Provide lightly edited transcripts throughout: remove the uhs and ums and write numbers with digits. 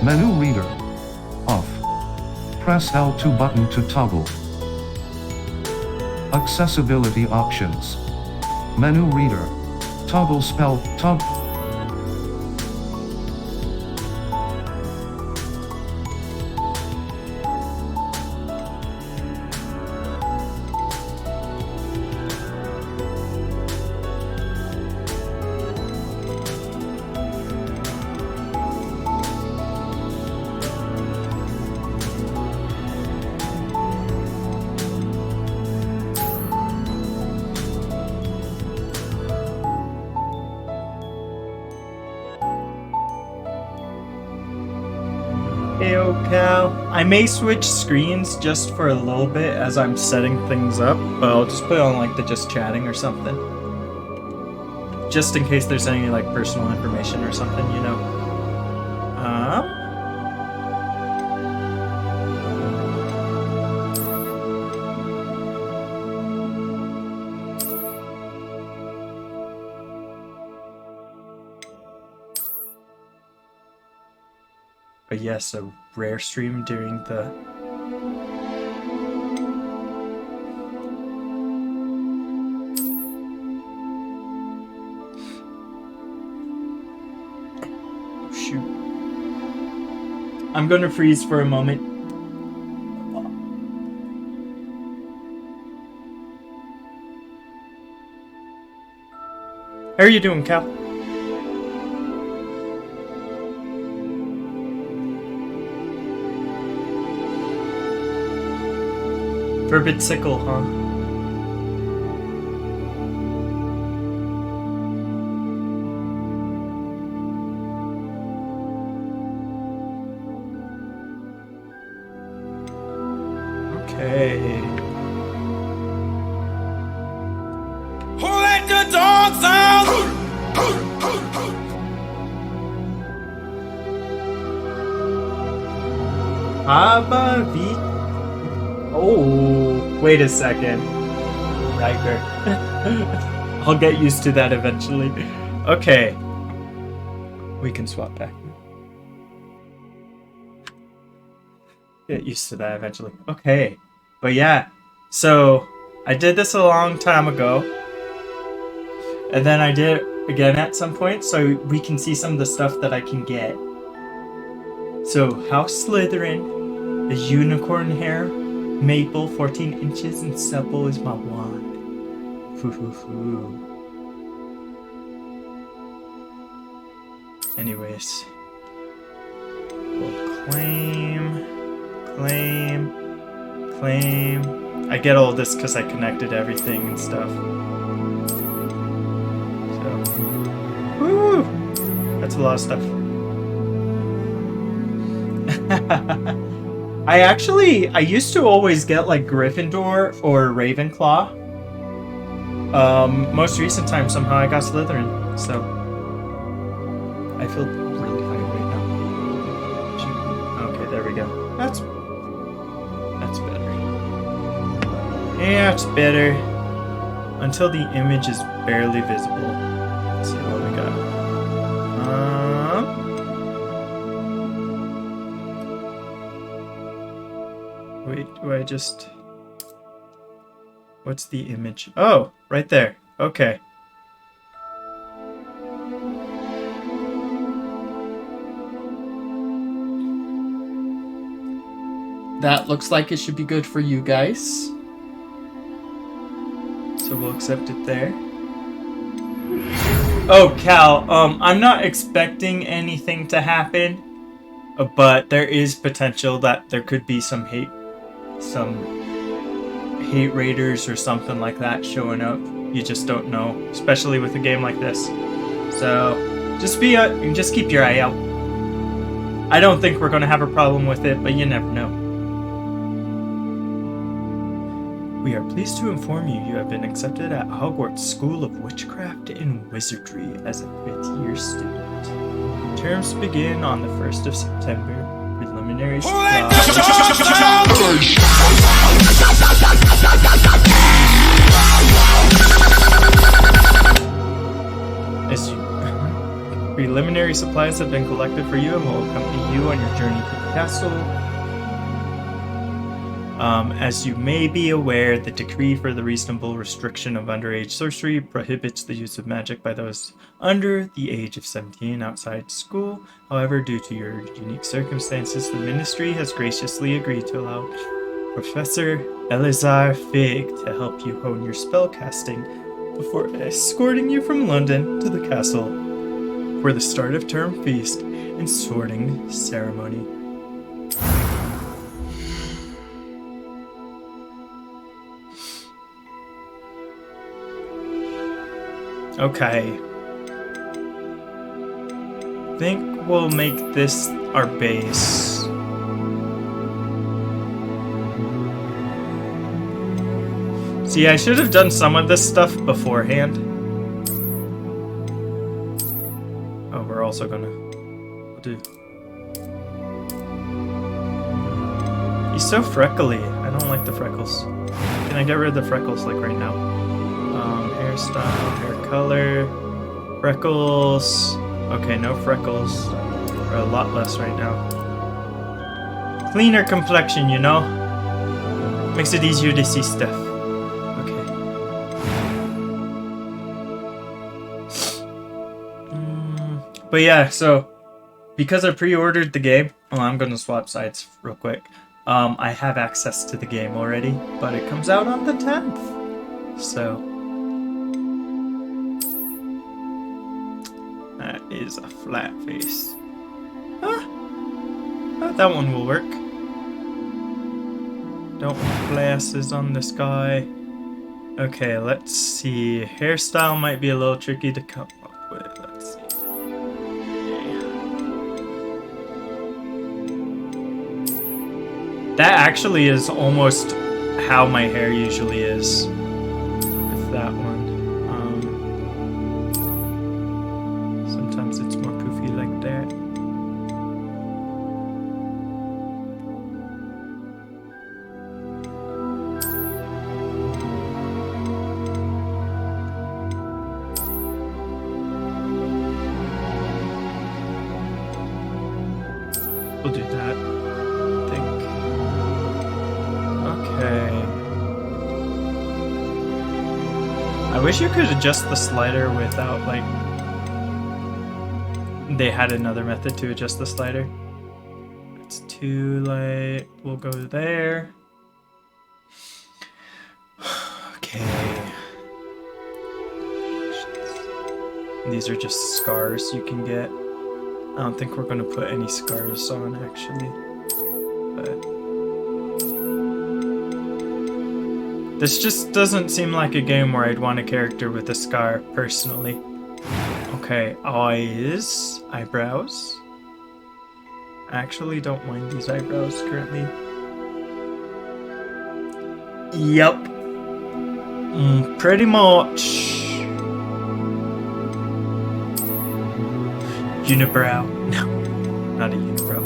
Menu reader. Off. Press L2 button to toggle. Accessibility options. Menu reader. Toggle spell. Heyo, Cal. I may switch screens just for a little bit as I'm setting things up, but I'll just put on like the just chatting or something. Just in case there's any like personal information or something, you know. But yes, a rare stream during the... Oh, shoot. I'm gonna freeze for a moment. How are you doing, Cal? Verbid sickle, huh? Okay. Who let the dogs out? Haba Oh, wait a second. Riker. I'll get used to that eventually. Okay. We can swap back. Get used to that eventually. Okay. But yeah. So, I did this a long time ago. And then I did it again at some point, so we can see some of the stuff that I can get. So, House Slytherin, a unicorn hair, maple, 14 inches, and supple is my wand. Foo. Anyways. We'll claim. I get all this because I connected everything and stuff. So. Woo! That's a lot of stuff. I used to always get like Gryffindor or Ravenclaw. Most recent time somehow I got Slytherin, so I feel really high right now. Okay, there we go. That's better. Yeah, it's better. Until the image is barely visible. Let's see what we got. Wait, do I just... What's the image? Oh, right there. Okay. That looks like it should be good for you guys. So we'll accept it there. Oh, Cal, I'm not expecting anything to happen, but there is potential that there could be some hate raiders or something like that showing up. You just don't know, especially with a game like this. So just keep your eye out. I don't think we're gonna have a problem with it, but you never know. We are pleased to inform you have been accepted at Hogwarts School of Witchcraft and Wizardry as a 5th-year student. Terms begin on the 1st of September. Preliminary Preliminary supplies have been collected for you and will accompany you on your journey to the castle. As you may be aware, the decree for the reasonable restriction of underage sorcery prohibits the use of magic by those under the age of 17 outside school. However, due to your unique circumstances, the ministry has graciously agreed to allow Professor Elazar Fig to help you hone your spellcasting before escorting you from London to the castle for the start of term feast and sorting ceremony. Okay. I think we'll make this our base. See, I should have done some of this stuff beforehand. Oh, we're also gonna do. He's so freckly. I don't like the freckles. Can I get rid of the freckles like right now? Hairstyle, hair color, freckles. Okay, no freckles. Or a lot less right now. Cleaner complexion, you know? Makes it easier to see stuff. Okay. But yeah, so because I pre-ordered the game, I'm gonna swap sides real quick. I have access to the game already, but it comes out on the 10th. So that is a flat face. Huh? That one will work. Don't want glasses on this guy. Okay, let's see. Hairstyle might be a little tricky to come up with. Let's see. That actually is almost how my hair usually is with that one. Sometimes it's more poofy like that. We'll do that, I think. Okay. I wish you could adjust the slider without, like... They had another method to adjust the slider. It's too light. We'll go there. Okay. These are just scars you can get. I don't think we're going to put any scars on, actually. But this just doesn't seem like a game where I'd want a character with a scar, personally. Okay, eyes, eyebrows. I actually don't mind these eyebrows currently. Yep. Pretty much. Unibrow. No, not a unibrow.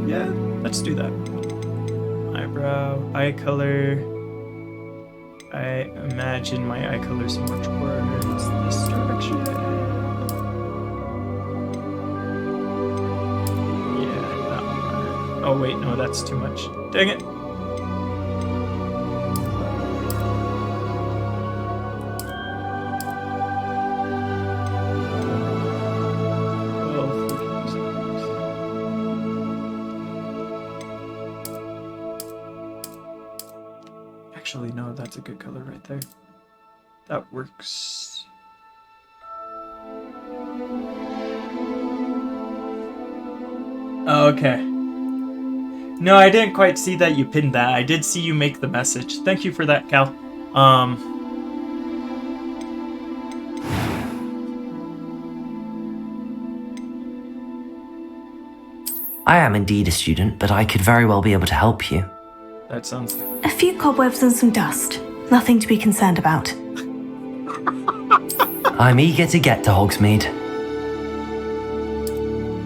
Yeah, let's do that. Eyebrow, eye color. I imagine my eye color is much worse this direction. Yeah, that one. Oh wait, no, that's too much. Dang it. Actually, no, that's a good color right there. That works. Okay. No, I didn't quite see that you pinned that. I did see you make the message. Thank you for that, Cal. I am indeed a student, but I could very well be able to help you. That sounds... A few cobwebs and some dust. Nothing to be concerned about. I'm eager to get to Hogsmeade.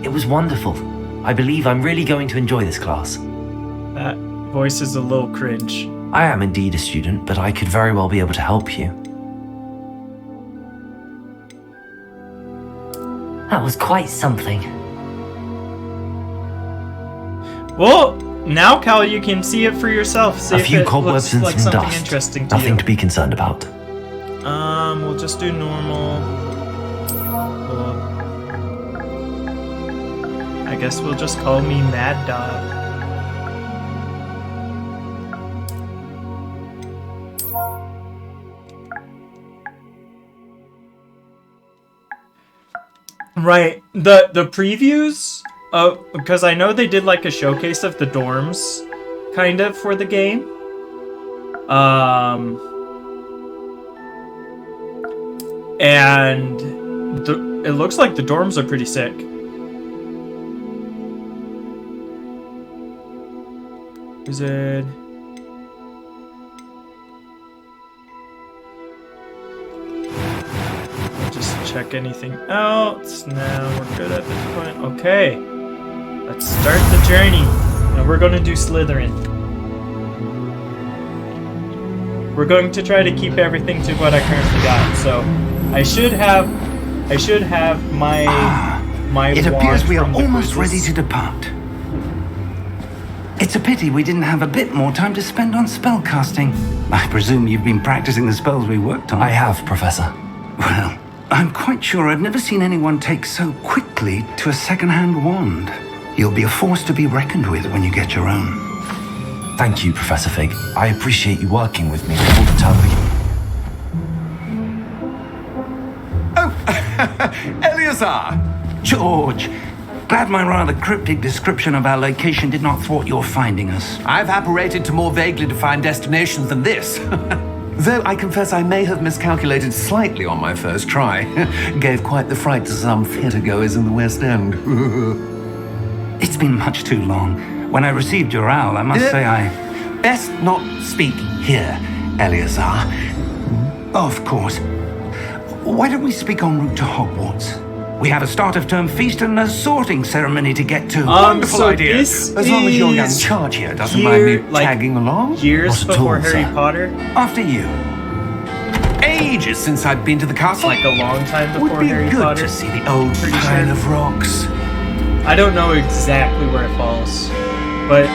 It was wonderful. I believe I'm really going to enjoy this class. That voice is a little cringe. I am indeed a student, but I could very well be able to help you. That was quite something. Well, now, Cal, you can see it for yourself. See A if few it cobwebs looks and like some something dust. interesting to Nothing you. to be concerned about. We'll just do normal. I guess we'll just call me Mad Dog. Right. The previews, because I know they did like a showcase of the dorms, kind of, for the game. And it looks like the dorms are pretty sick. Wizard. Just check anything else. Now we're good at this point. Okay. Let's start the journey. And we're going to do Slytherin. We're going to try to keep everything to what I currently got. So I should have my It wand appears we are from the almost cruises. ready to depart. It's a pity we didn't have a bit more time to spend on spellcasting. I presume you've been practicing the spells we worked on. I have, Professor. Well, I'm quite sure I've never seen anyone take so quickly to a second-hand wand. You'll be a force to be reckoned with when you get your own. Thank you, Professor Fig. I appreciate you working with me before the term begins. Eleazar! George! Glad my rather cryptic description of our location did not thwart your finding us. I've apparated to more vaguely defined destinations than this. Though I confess I may have miscalculated slightly on my first try. Gave quite the fright to some theatre-goers in the West End. It's been much too long. When I received your owl, I must say I... Best not speak here, Eleazar. Of course. Why don't we speak en route to Hogwarts? We have a start-of-term feast and a sorting ceremony to get to. Wonderful so idea. this As long as your young is charge here doesn't mind me like, tagging along. Years Not at before all, Harry sir. Potter. After you. Ages since I've been to the castle. Like a long time before Would be Harry good Potter. to see the old Pretty pile sure. of rocks. I don't know exactly where it falls, but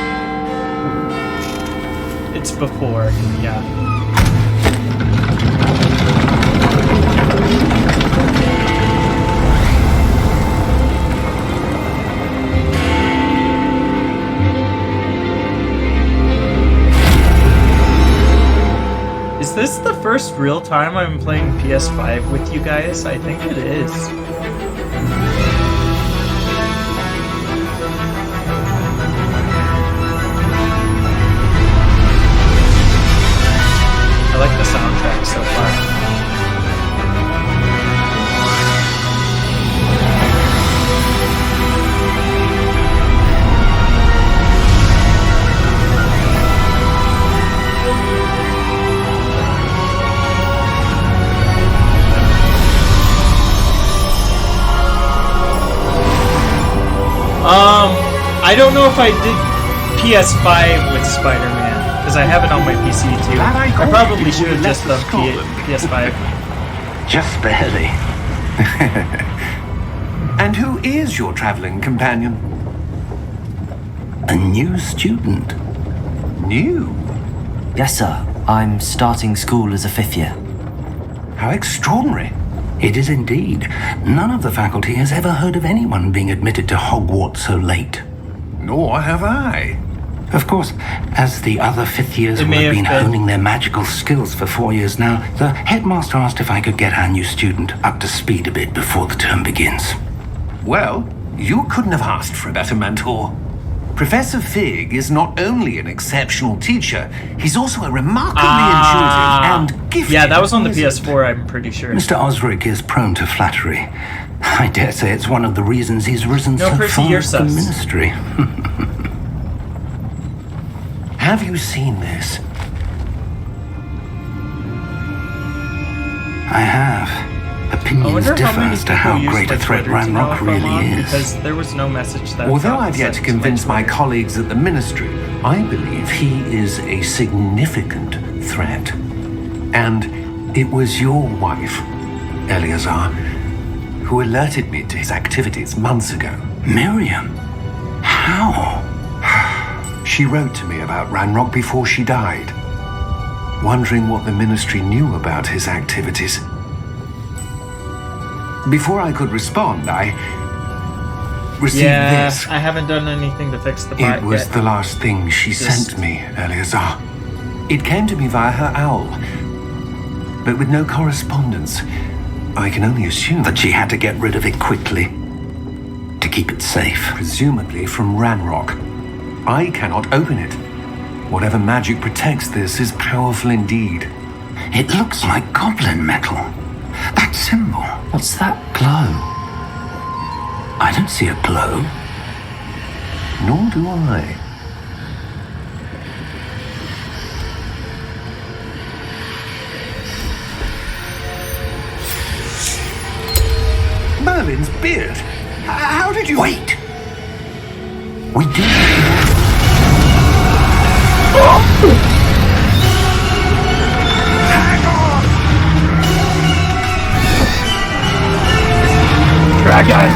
it's before, yeah. Is this the first real time I'm playing PS5 with you guys? I think it is. I like the soundtrack so far. I don't know if I did PS5 with Spider-Man, because I have it on my PC too. Glad I I called probably you should have before you just left done Scotland. PS5. Just barely. And who is your traveling companion? A new student. New? Yes, sir. I'm starting school as a 5th year. How extraordinary. It is indeed. None of the faculty has ever heard of anyone being admitted to Hogwarts so late. Nor have I. Of course, as the other 5th years It will may have have been been. honing their magical skills for 4 years now, the headmaster asked if I could get our new student up to speed a bit before the term begins. Well, you couldn't have asked for a better mentor. Professor Fig is not only an exceptional teacher, he's also a remarkably intuitive and gifted Yeah, that was on the wizard. PS4, I'm pretty sure. Mr. Osric is prone to flattery. I dare say it's one of the reasons he's risen No, so Percy, far you're up the sus. ministry. Have you seen this? I have. I Opinions wonder how differ many as to people how use great my a threat Twitter to know Ranrock if I'm really on, is. because there was no message that Although got I've yet to sent convince my Twitter. colleagues at the ministry, I believe he is a significant threat. And it was your wife, Eleazar, who alerted me to his activities months ago. Miriam? How? She wrote to me about Ranrock before she died, wondering what the Ministry knew about his activities. Before I could respond, I received this. I haven't done anything to fix the part It was yet. the last thing she sent me, Eleazar. It came to me via her owl, but with no correspondence. I can only assume That she had to get rid of it quickly to keep it safe. presumably from Ranrock. I cannot open it. Whatever magic protects this is powerful indeed. It looks like goblin metal. That symbol. What's that glow? I don't see a glow. Nor do I. Merlin's beard. How did you... Wait! We do. Hang on! Dragon!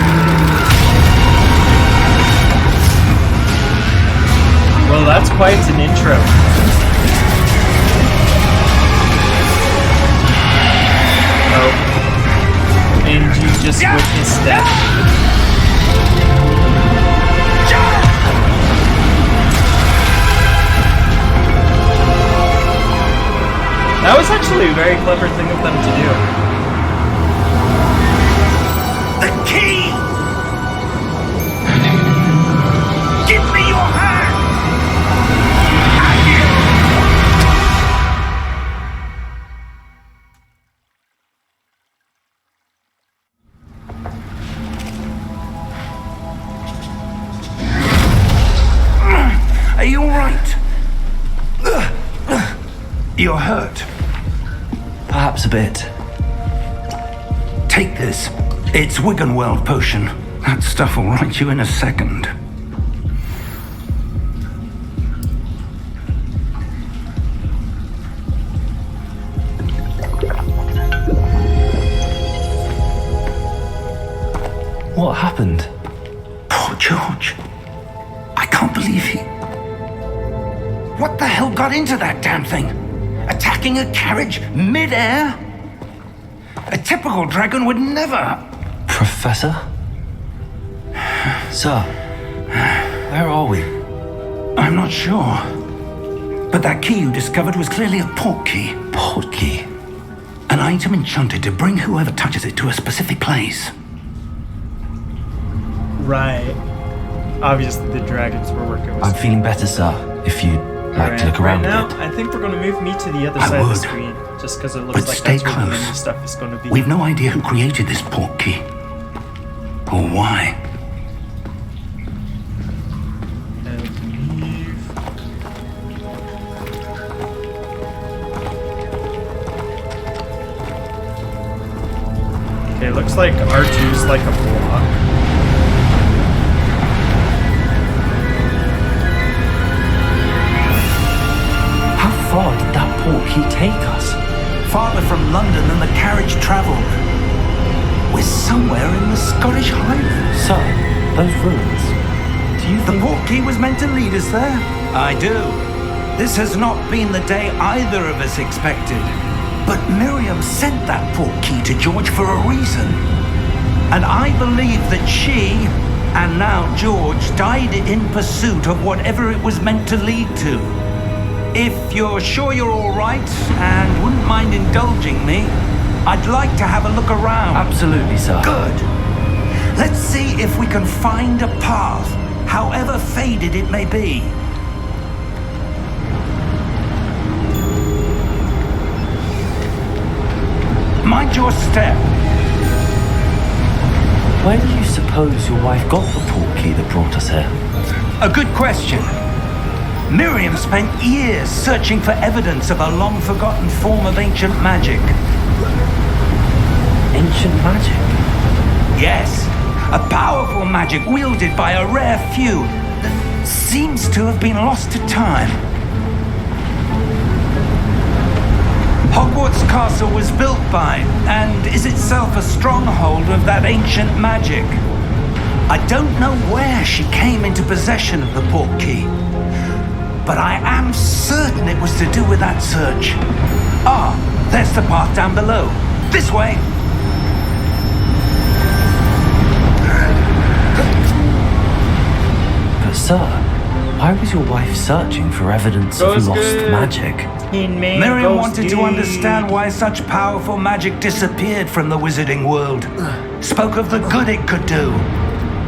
Well, that's quite an intro. Oh. And you just witnessed that. That was actually a very clever thing of them to do. The key! Give me your hand! Are you all right? You're hurt. Perhaps a bit. Take this. It's Wiggenweld potion. That stuff will right you in a second. What happened? Poor George. I can't believe he... What the hell got into that damn thing? Attacking a carriage mid-air? A typical dragon would never... Professor? Sir, where are we? I'm not sure. But that key you discovered was clearly a port key. Port key? An item enchanted to bring whoever touches it to a specific place. Right. Obviously, the dragons were working with. I'm feeling better, sir, if you'd like to look around right now, a bit. I think we're going to move me to the other I side of the would. screen, just because it looks But like stay that's where the close. menu stuff is going to be. We've no idea who created this port key. Or why. And leave. Okay, looks like R2's like a block. How far did that port key take us? Farther from London than the carriage travelled. We're somewhere in the Scottish Highlands. Sir, those ruins. Do you The think... port key was meant to lead us there? I do. This has not been the day either of us expected. But Miriam sent that port key to George for a reason. And I believe that she, and now George, died in pursuit of whatever it was meant to lead to. If you're sure you're all right and wouldn't mind indulging me, I'd like to have a look around. Absolutely, sir. Good. Let's see if we can find a path, however faded it may be. Mind your step. Where do you suppose your wife got the port key that brought us here? A good question. Miriam spent years searching for evidence of a long-forgotten form of ancient magic. Ancient magic? Yes, a powerful magic wielded by a rare few that seems to have been lost to time. Hogwarts this castle was built by, and is itself a stronghold of that ancient magic. I don't know where she came into possession of the portkey, but I am certain it was to do with that search. Ah, there's the path down below. This way! But sir, why was your wife searching for evidence of lost magic? Miriam wanted to understand why such powerful magic disappeared from the wizarding world. Spoke of the good it could do.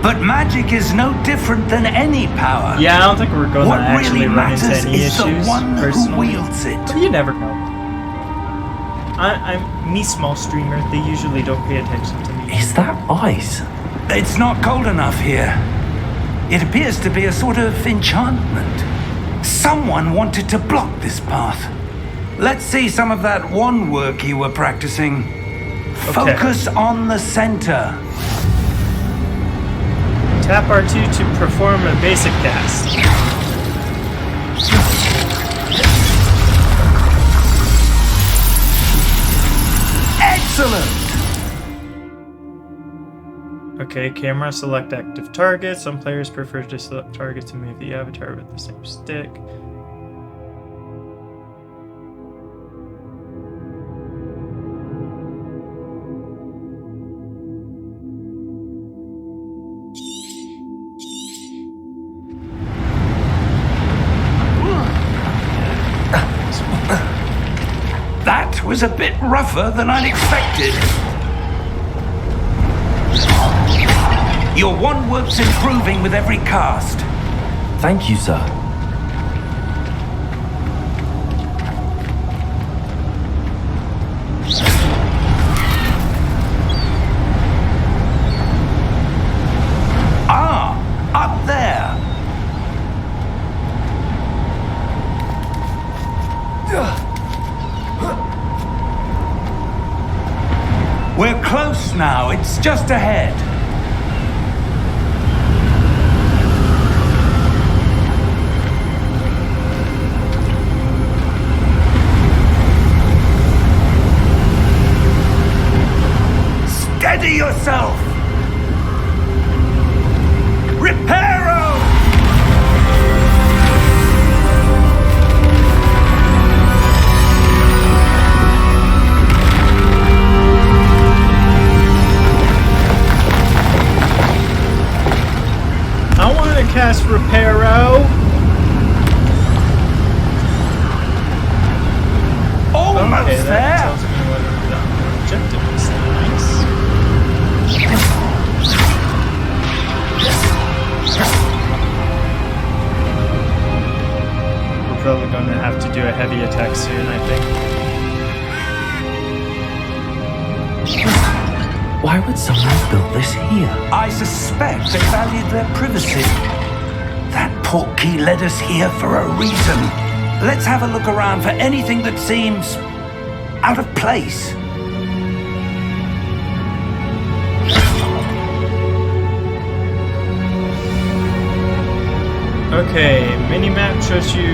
But magic is no different than any power. Yeah, I don't think we're going to What actually really run into matters any is issues. the one who Personally. wields it. But you never know. I'm me, small streamer. They usually don't pay attention to me. Is that ice? It's not cold enough here. It appears to be a sort of enchantment. Someone wanted to block this path. Let's see some of that wand work you were practicing. Focus on the center. Tap R2 to perform a basic cast. Excellent! Okay, camera, select active target. Some players prefer to select targets and move the avatar with the same stick. That was a bit rougher than I'd expected. Your wand work's improving with every cast. Thank you, sir. Ah, up there. We're close now. It's just ahead. Steady yourself! Reparo! I want to cast Reparo. Almost Okay, that there! tells me what the objective is. Nice. We're probably going to have to do a heavy attack soon, I think. Why would someone build this here? I suspect they valued their privacy. That portkey led us here for a reason. Let's have a look around for anything that seems out of place. Okay, mini-map shows you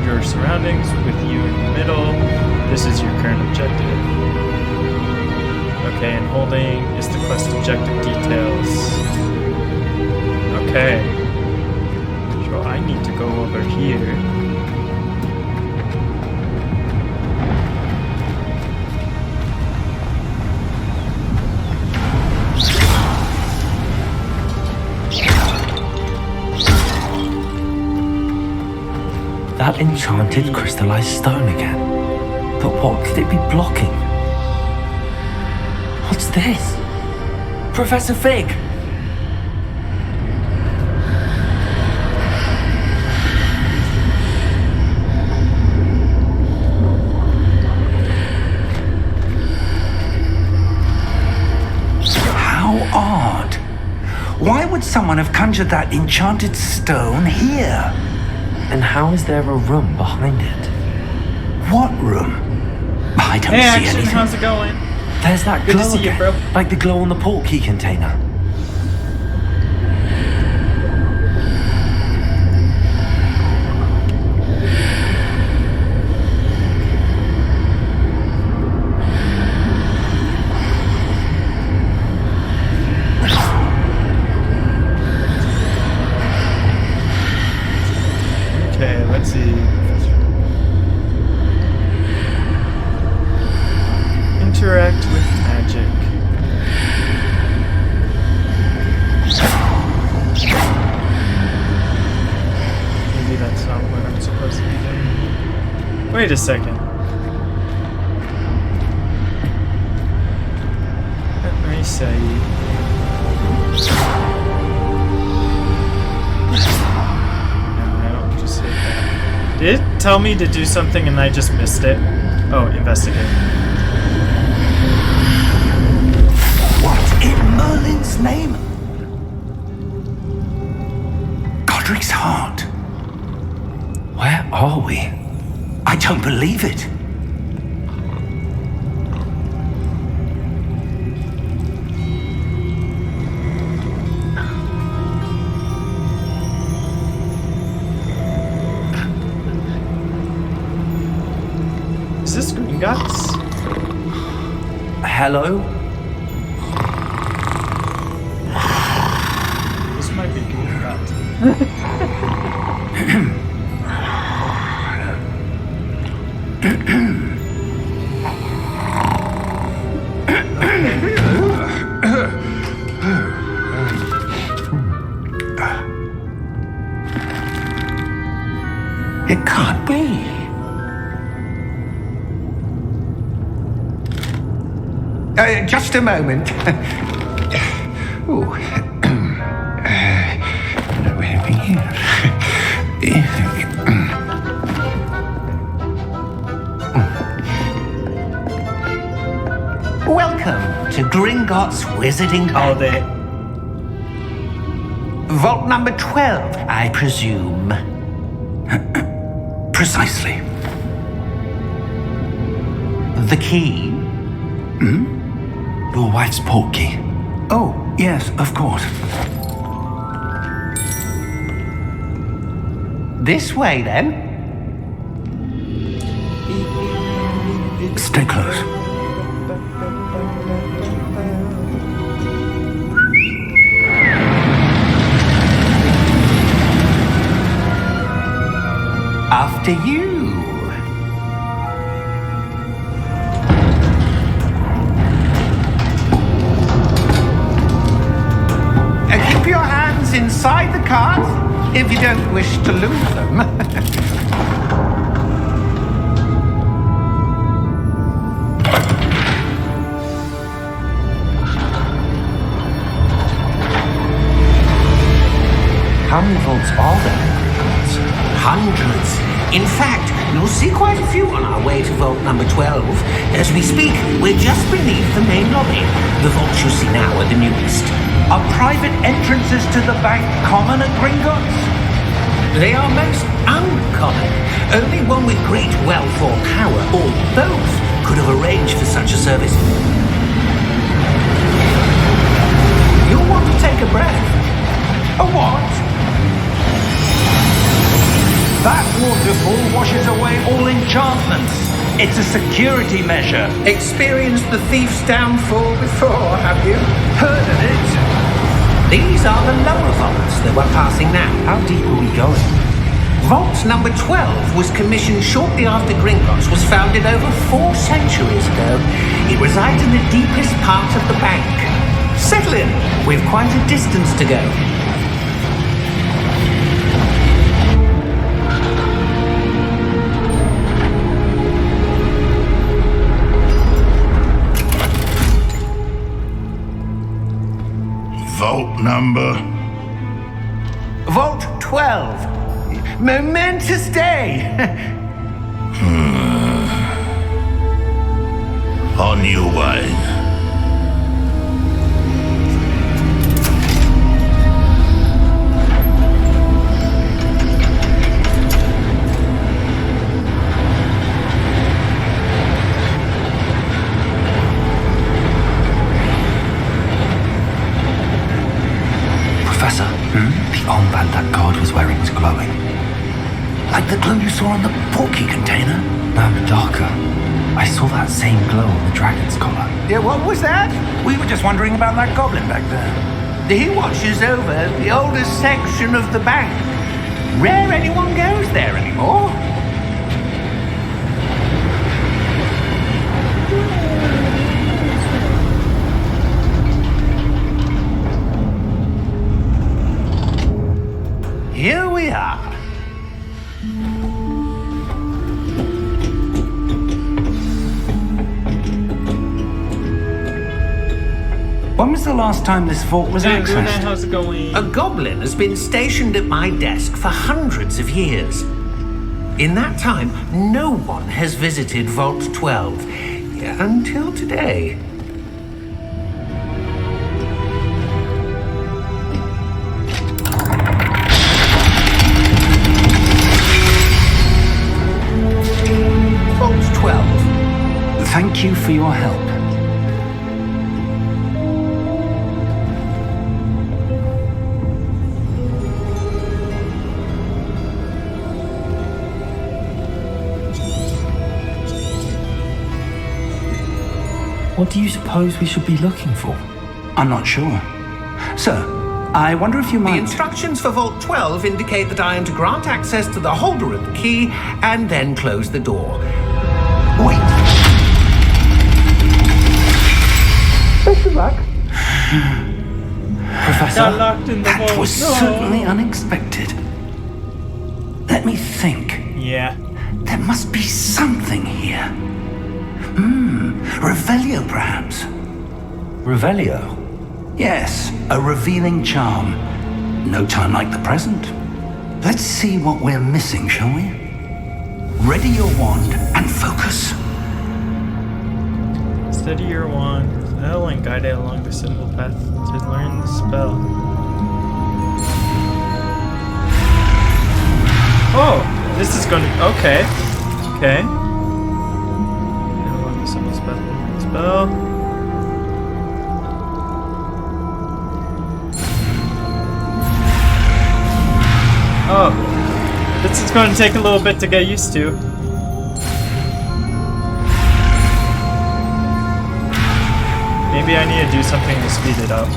your surroundings with you in the middle. This is your current objective. Okay, and holding is the quest objective details. Okay. So I need to go over here. That enchanted crystallized stone again. But what could it be blocking? What's this? Professor Fig! How odd. Why would someone have conjured that enchanted stone here? And how is there a room behind it? What room? I don't Hey, see Action, anything. how's it going? There's that Good to glow see you, again. bro. Like the glow on the portkey container. Wait a second. Let me say. No, I don't just hit that. Did it tell me to do something and I just missed it? Oh, investigate. What in Merlin's name? Godric's heart. Where are we? I don't believe it. Is this Gringotts? Hello? This might be Gringotts. It can't be. Just a moment. Ooh. Welcome to Gringotts Wizarding Oh, Bank. they. Vault number 12, I presume. Precisely. The key? Your wife's portkey. Oh, yes, of course. This way, then. Stay close. After you. Keep your hands inside the cart if you don't wish to lose them. How many vaults are there? Hundreds. In fact, you'll see quite a few on our way to vault number 12. As we speak, we're just beneath the main lobby. The vaults you see now are the newest. Are private entrances to the bank common at Gringotts? They are most uncommon. Only one with great wealth or power, or both, could have arranged for such a service. You'll want to take a breath. A what? That waterfall washes away all enchantments. It's a security measure. Experienced the thief's downfall before, have you? Heard of it? These are the lower vaults that we're passing now. How deep are we going? Vault number 12 was commissioned shortly after Gringotts was founded over 4 centuries ago. It resides in the deepest part of the bank. Settle in. We've quite a distance to go. Vault number. Vault 12. Momentous day. On your way. Professor, the armband that guard was wearing is glowing. Like the glow you saw on the porky container? No, darker. I saw that same glow on the dragon's collar. Yeah, what was that? We were just wondering about that goblin back there. He watches over the oldest section of the bank. Rare anyone goes there anymore. Here we are. When was the last time this vault was Hey, Luna, accessed? how's it going? A goblin has been stationed at my desk for hundreds of years. In that time, no one has visited Vault 12 until today. Vault 12. Thank you for your help. What do you suppose we should be looking for? I'm not sure. Sir, I wonder if you The might... instructions for Vault 12 indicate that I am to grant access to the holder of the key and then close the door. Wait! Best of luck. Professor? Got locked in the That vault. was No. certainly unexpected. Let me think. Yeah. There must be something here. Revelio, perhaps? Revelio? Yes, a revealing charm. No time like the present. Let's see what we're missing, shall we? Ready your wand and focus. Steady your wand with L and guide it along the symbol path to learn the spell. Oh, this is going to... Okay. Okay. Guide along the symbol path to learn the spell. Oh, this is going to take a little bit to get used to. Maybe I need to do something to speed it up.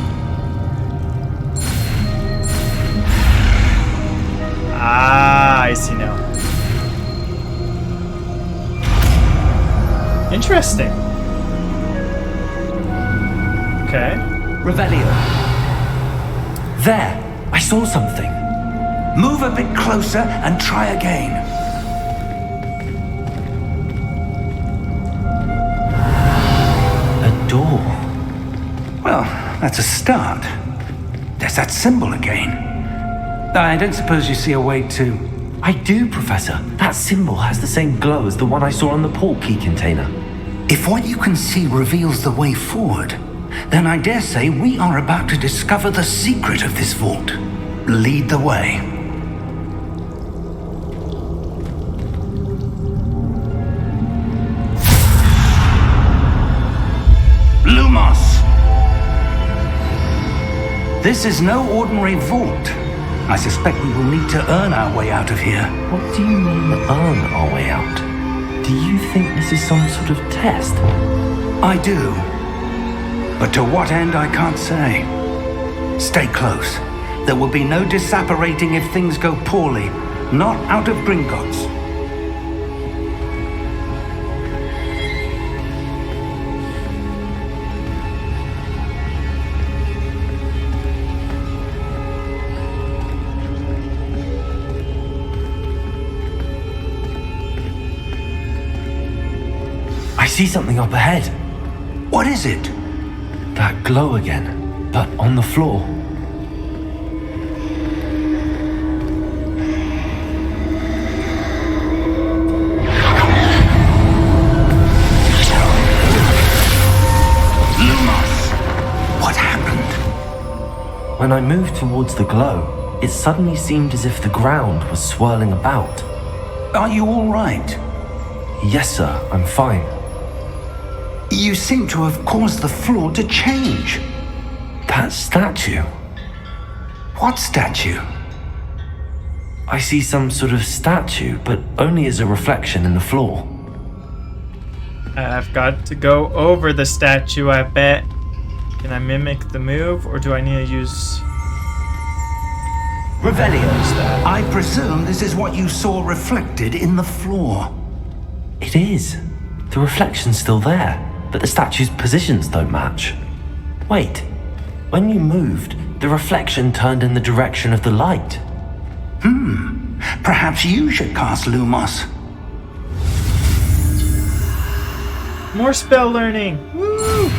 Ah, I see now. Interesting. Okay. Revelio. There! I saw something. Move a bit closer and try again. A door. Well, that's a start. There's that symbol again. I don't suppose you see a way to... I do, Professor. That symbol has the same glow as the one I saw on the port key container. If what you can see reveals the way forward, then I dare say we are about to discover the secret of this vault. Lead the way. Lumos! This is no ordinary vault. I suspect we will need to earn our way out of here. What do you mean, earn our way out? Do you think this is some sort of test? I do. But to what end, I can't say. Stay close. There will be no disapparating if things go poorly. Not out of Gringotts. I see something up ahead. What is it? That glow again, but on the floor. Lumos! What happened? When I moved towards the glow, it suddenly seemed as if the ground was swirling about. Are you all right? Yes, sir, I'm fine. You seem to have caused the floor to change. That statue. What statue? I see some sort of statue, but only as a reflection in the floor. I've got to go over the statue, I bet. Can I mimic the move, or do I need to use... Revelio, I presume this is what you saw reflected in the floor. It is. The reflection's still there, but the statue's positions don't match. Wait, when you moved, the reflection turned in the direction of the light. Perhaps you should cast Lumos. More spell learning! Woo!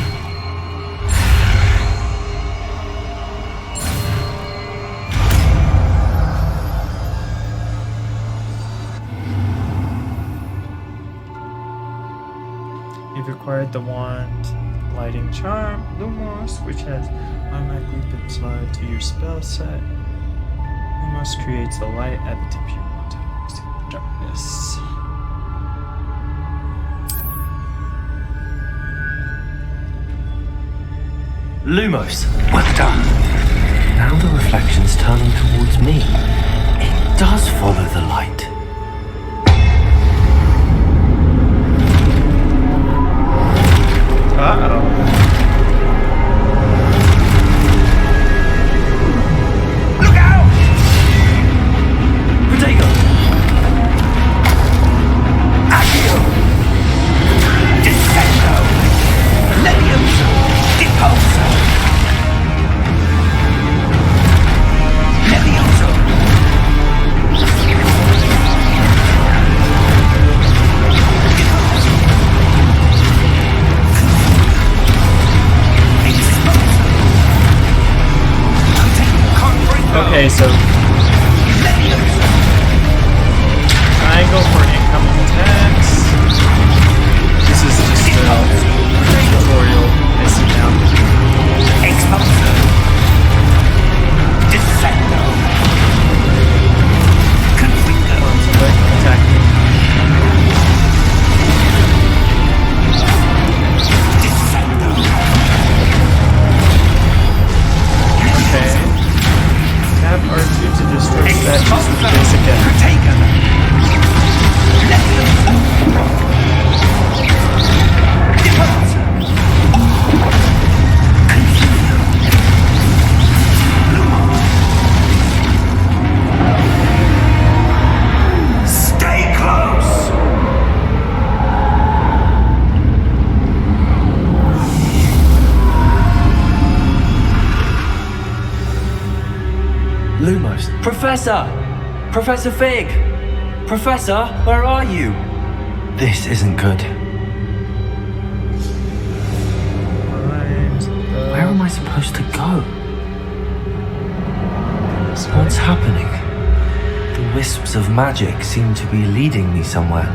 You've acquired the wand lighting charm, Lumos, which has automatically been slotted to your spell set. Lumos creates the light at the tip of your wand to extinguish the darkness. Lumos. Well done. Now the reflection's turning towards me. It does follow the light. Uh-oh. Look out! Protego! Accio! Descendo! Levioso! Depulso! Levioso! Okay, so triangle for incoming attacks. This is just a tutorial I see now. Expulso! Descendo! Confringo! Attack me. Descendo! Okay. Tap R2 to destroy statues with basic damage. Protego! Levioso! Depulso! Stay close! Lumos. Professor! Professor Fig! Professor, where are you? This isn't good. Where am I supposed to go? What's happening? The wisps of magic seem to be leading me somewhere.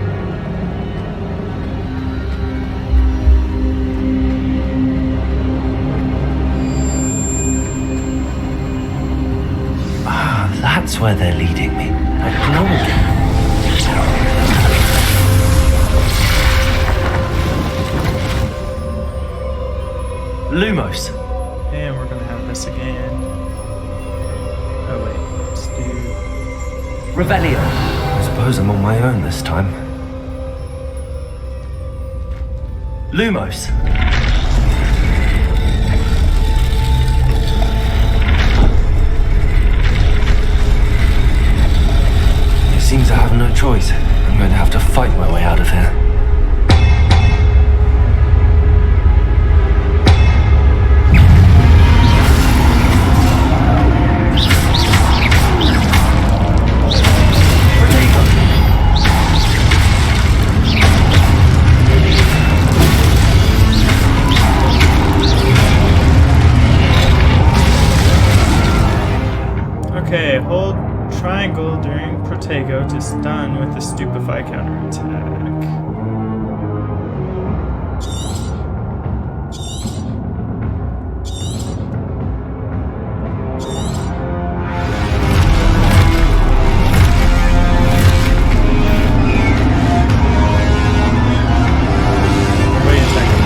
Ah, that's where they're leading me. I know again. Lumos. And we're gonna have this again. Oh wait, let's do... Revelio. I suppose I'm on my own this time. Lumos. It seems I have no choice. I'm going to have to fight my way out of here. Okay, hold triangle during Protego to stun with the Stupefy counterattack. Wait a second.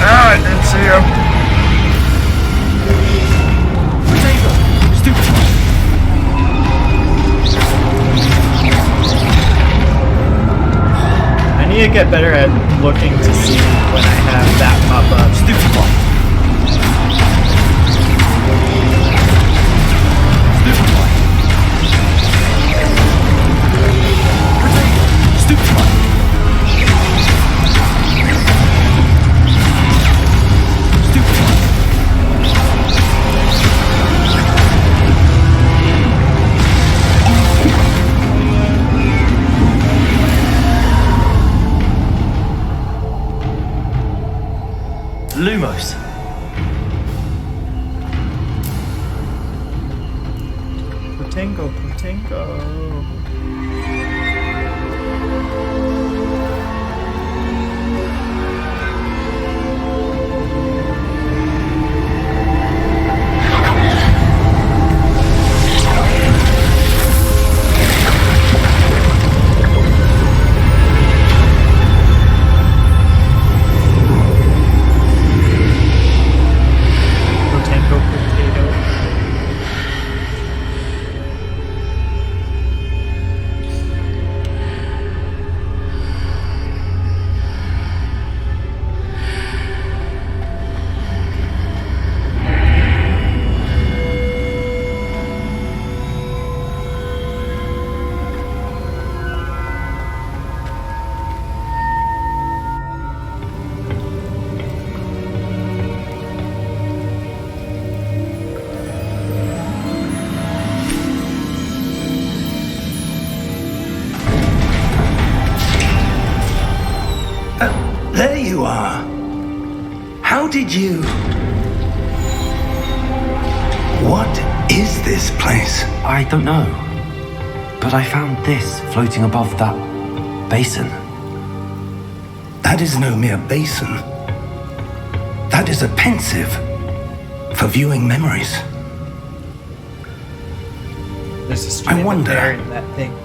Ah, I didn't see him. I need to get better at looking to see when I have that pop up. Potango, Potango. Potango, potato. There you are. How did you... What is this place? I don't know. But I found this floating above that basin. That is no mere basin. That is a pensive for viewing memories. There's a string wonder- there in that thing.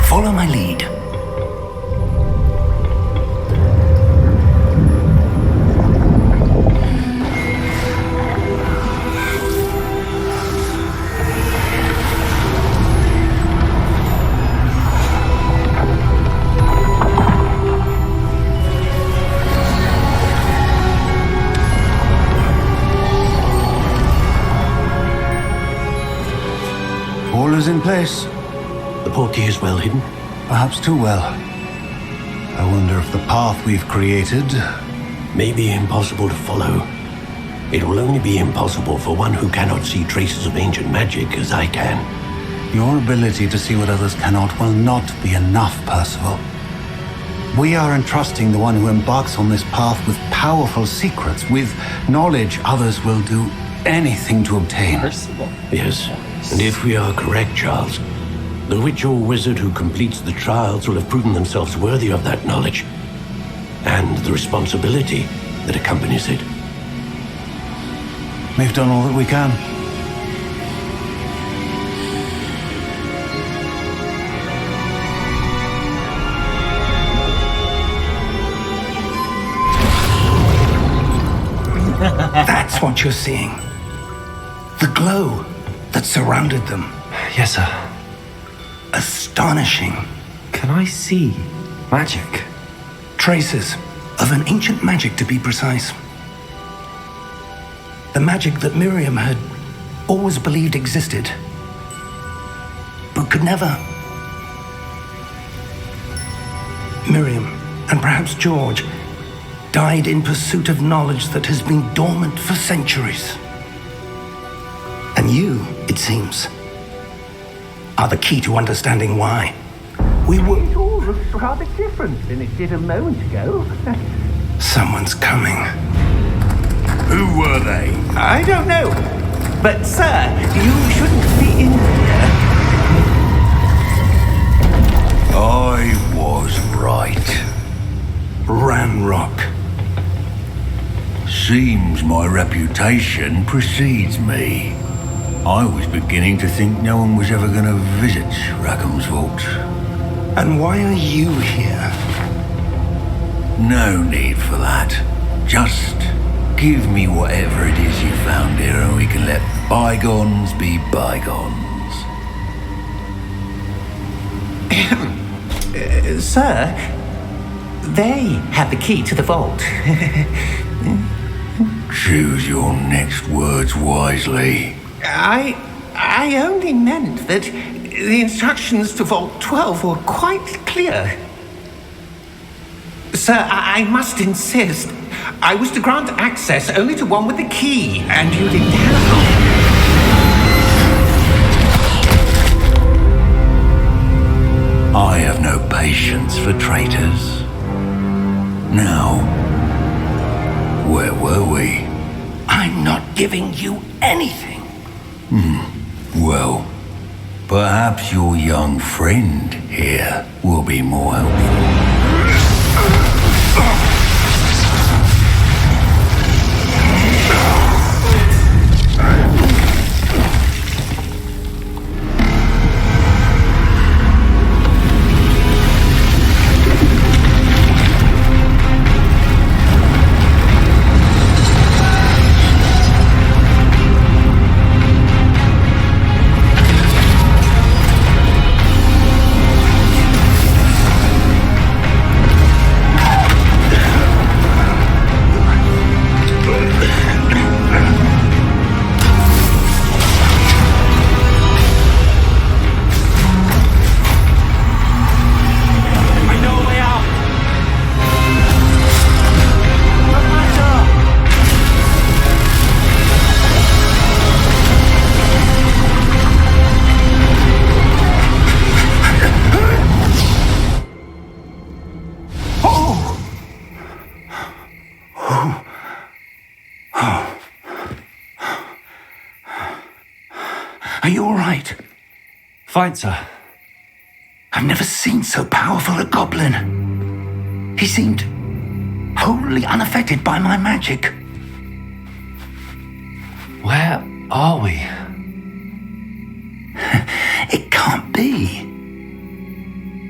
Follow my lead. All is in place. The portkey is well hidden. Perhaps too well. I wonder if the path we've created... May be impossible to follow. It will only be impossible for one who cannot see traces of ancient magic as I can. Your ability to see what others cannot will not be enough, Percival. We are entrusting the one who embarks on this path with powerful secrets, with knowledge others will do anything to obtain. Percival. Yes, and if we are correct, Charles, the witch or wizard who completes the trials will have proven themselves worthy of that knowledge and the responsibility that accompanies it. We've done all that we can. That's what you're seeing. The glow that surrounded them. Yes, sir. Astonishing. Can I see magic? Traces of an ancient magic, to be precise. The magic that Miriam had always believed existed, but could never. Miriam, and perhaps George, died in pursuit of knowledge that has been dormant for centuries. And you, it seems, are the key to understanding why. We were... It all looks rather different than it did a moment ago. Someone's coming. Who were they? I don't know. But, sir, you shouldn't be in here. I was right. Ranrock. Seems my reputation precedes me. I was beginning to think no one was ever going to visit Rackham's vault. And why are you here? No need for that. Just give me whatever it is you found here and we can let bygones be bygones. Sir, they have the key to the vault. Choose your next words wisely. I only meant that the instructions to Vault 12 were quite clear. Sir, I must insist. I was to grant access only to one with the key, and you didn't have for traitors. Now, where were we? I'm not giving you anything. Well, perhaps your young friend here will be more helpful. Are you all right? Fine, sir. I've never seen so powerful a goblin. He seemed wholly unaffected by my magic. Where are we? It can't be.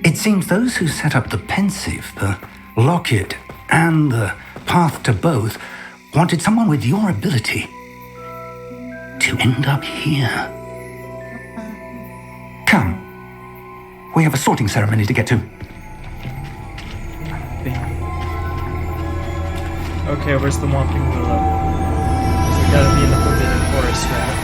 It seems those who set up the pensive, the locket, and the path to both wanted someone with your ability to end up here. Come. We have a sorting ceremony to get to. Okay, where's the Whomping Willow? We gotta be in the Forbidden Forest, right?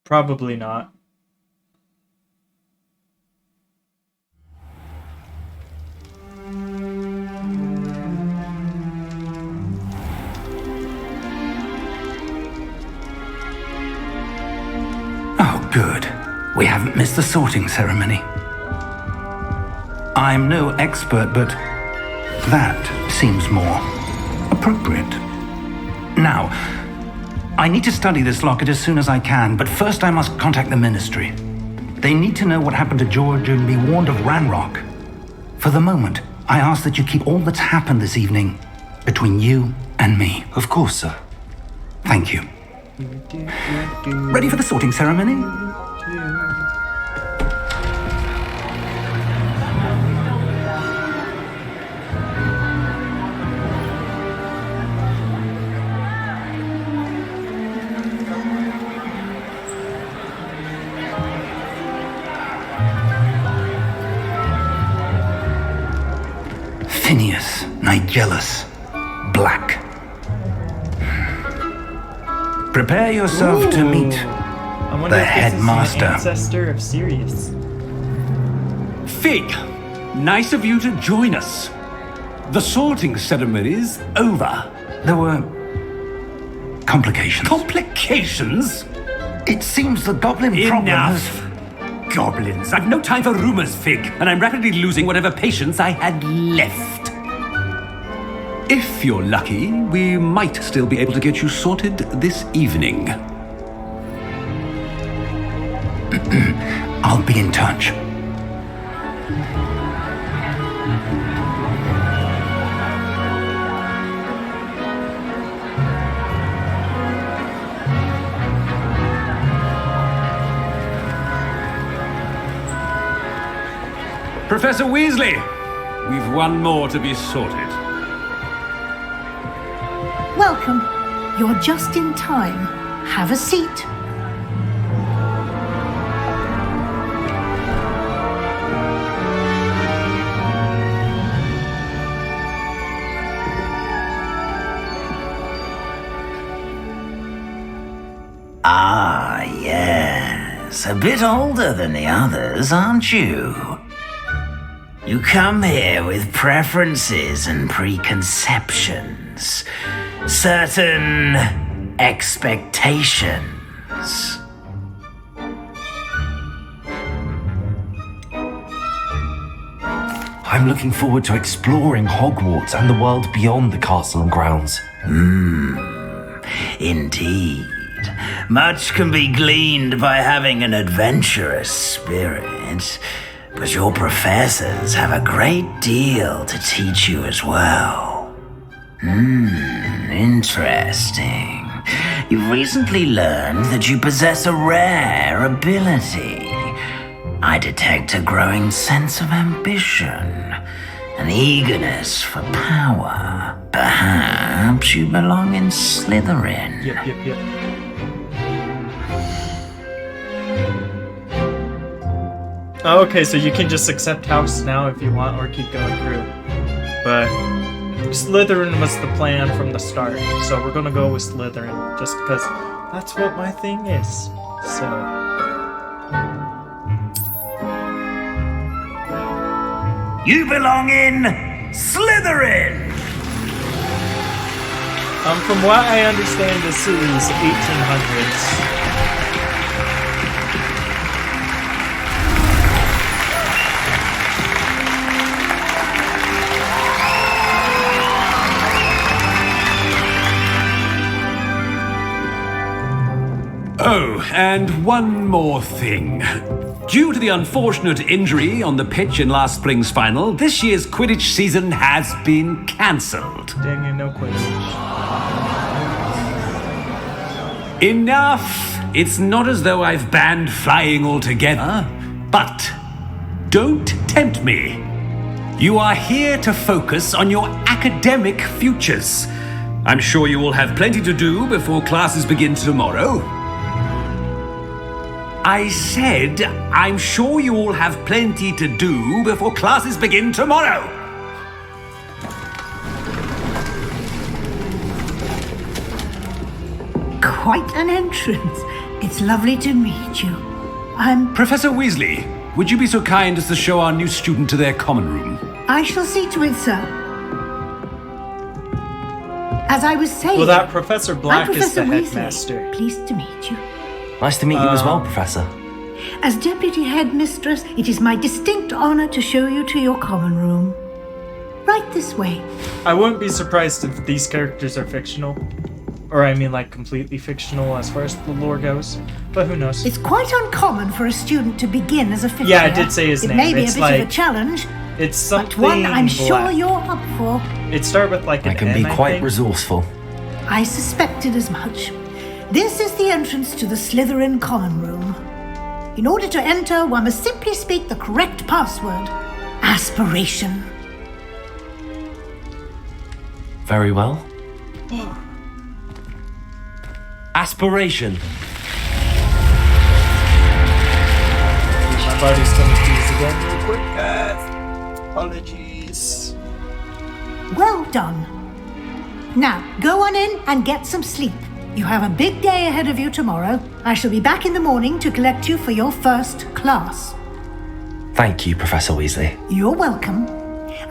Probably not. Oh, good. We haven't missed the sorting ceremony. I'm no expert, but that seems more appropriate. Now, I need to study this locket as soon as I can, but first I must contact the Ministry. They need to know what happened to George and be warned of Ranrock. For the moment, I ask that you keep all that's happened this evening between you and me. Of course, sir. Thank you. Ready for the sorting ceremony? Phineas, Nigellus, Black. Prepare yourself to meet I wonder the if this headmaster. is an ancestor of Sirius. Fig, nice of you to join us. The sorting ceremony's over. There were complications. Complications? It seems the goblin problem Enough. Goblins. I've no time for rumors, Fig, and I'm rapidly losing whatever patience I had left. If you're lucky, we might still be able to get you sorted this evening. I'll be in touch. Professor Weasley, we've one more to be sorted. Welcome. You're just in time. Have a seat. Ah, yes. A bit older than the others, aren't you? You come here with preferences and preconceptions. Certain expectations. I'm looking forward to exploring Hogwarts and the world beyond the castle and grounds. Indeed. Much can be gleaned by having an adventurous spirit, but your professors have a great deal to teach you as well. Interesting. You've recently learned that you possess a rare ability. I detect a growing sense of ambition, an eagerness for power. Perhaps you belong in Slytherin. Yep. Okay, so you can just accept house now if you want, or keep going through. But Slytherin was the plan from the start, so we're gonna go with Slytherin, just because that's what my thing is. So... You belong in Slytherin! From what I understand, this is 1800s. Oh, and one more thing. Due to the unfortunate injury on the pitch in last spring's final, this year's Quidditch season has been cancelled. Dang it, no Quidditch. Enough! It's not as though I've banned flying altogether, but don't tempt me. You are here to focus on your academic futures. I'm sure you will have plenty to do before classes begin tomorrow. I said, I'm sure you all have plenty to do before classes begin tomorrow. Quite an entrance. It's lovely to meet you. I'm... Professor Weasley, would you be so kind as to show our new student to their common room? I shall see to it, sir. As I was saying... Well, that Professor Black I'm is the Professor Weasley. headmaster. Pleased to meet you. Nice to meet you as well, Professor. As Deputy Headmistress, it is my distinct honor to show you to your common room. Right this way. I wouldn't be surprised if these characters are fictional. Or I mean like completely fictional as far as the lore goes. But who knows? It's quite uncommon for a student to begin as a fifth Yeah, I year. did say his it name. may be It's a bit like- of a challenge, It's something but one I'm sure black. you're up for. It started with like an I can M, be I quite think. resourceful. I suspected as much. This is the entrance to the Slytherin common room. In order to enter, one must simply speak the correct password. Aspiration. Very well. Aspiration. My body's telling me to use again real quick. Apologies. Well done. Now, go on in and get some sleep. You have a big day ahead of you tomorrow. I shall be back in the morning to collect you for your first class. Thank you, Professor Weasley. You're welcome.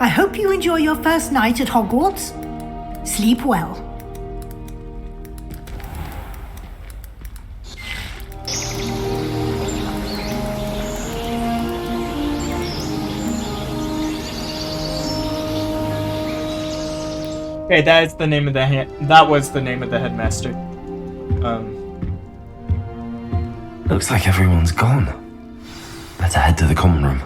I hope you enjoy your first night at Hogwarts. Sleep well. Okay, that is the name of the that was the name of the headmaster. Looks like everyone's gone. Better head to the common room.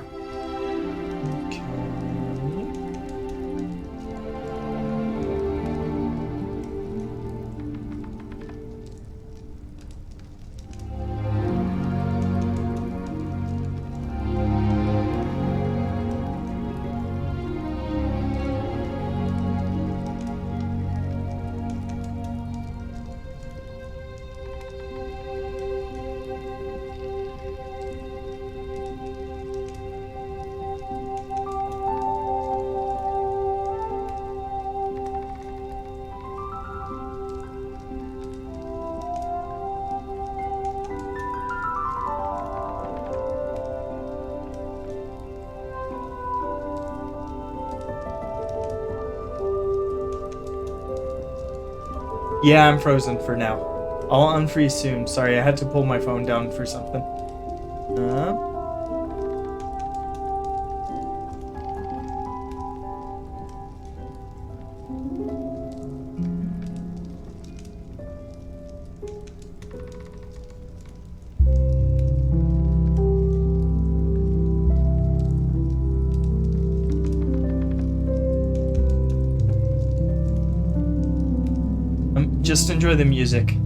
Yeah, I'm frozen for now. I'll unfreeze soon. Sorry, I had to pull my phone down for something. Just enjoy the music.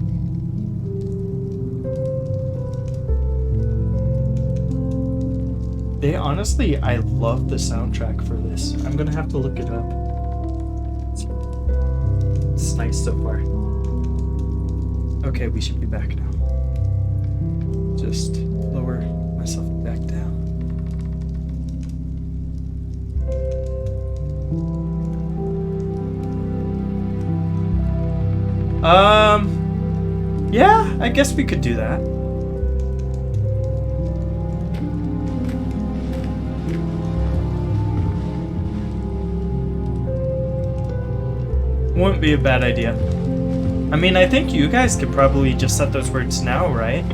I love the soundtrack for this. I'm gonna have to look it up. It's nice so far. Okay, we should be back now. Just lower myself back down. Yeah, I guess we could do that. Wouldn't be a bad idea. I mean, I think you guys could probably just set those words now, right?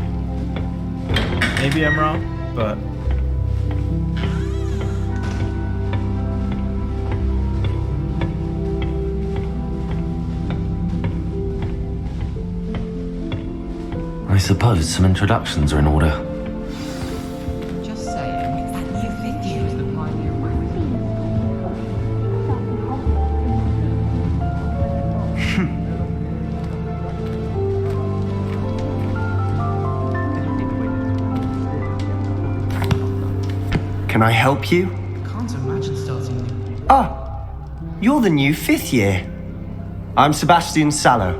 Maybe I'm wrong, but... I suppose some introductions are in order. Just saying, that new video is the pioneer Can I help you? Can't imagine starting. Ah, you're the new 5th year. I'm Sebastian Sallow.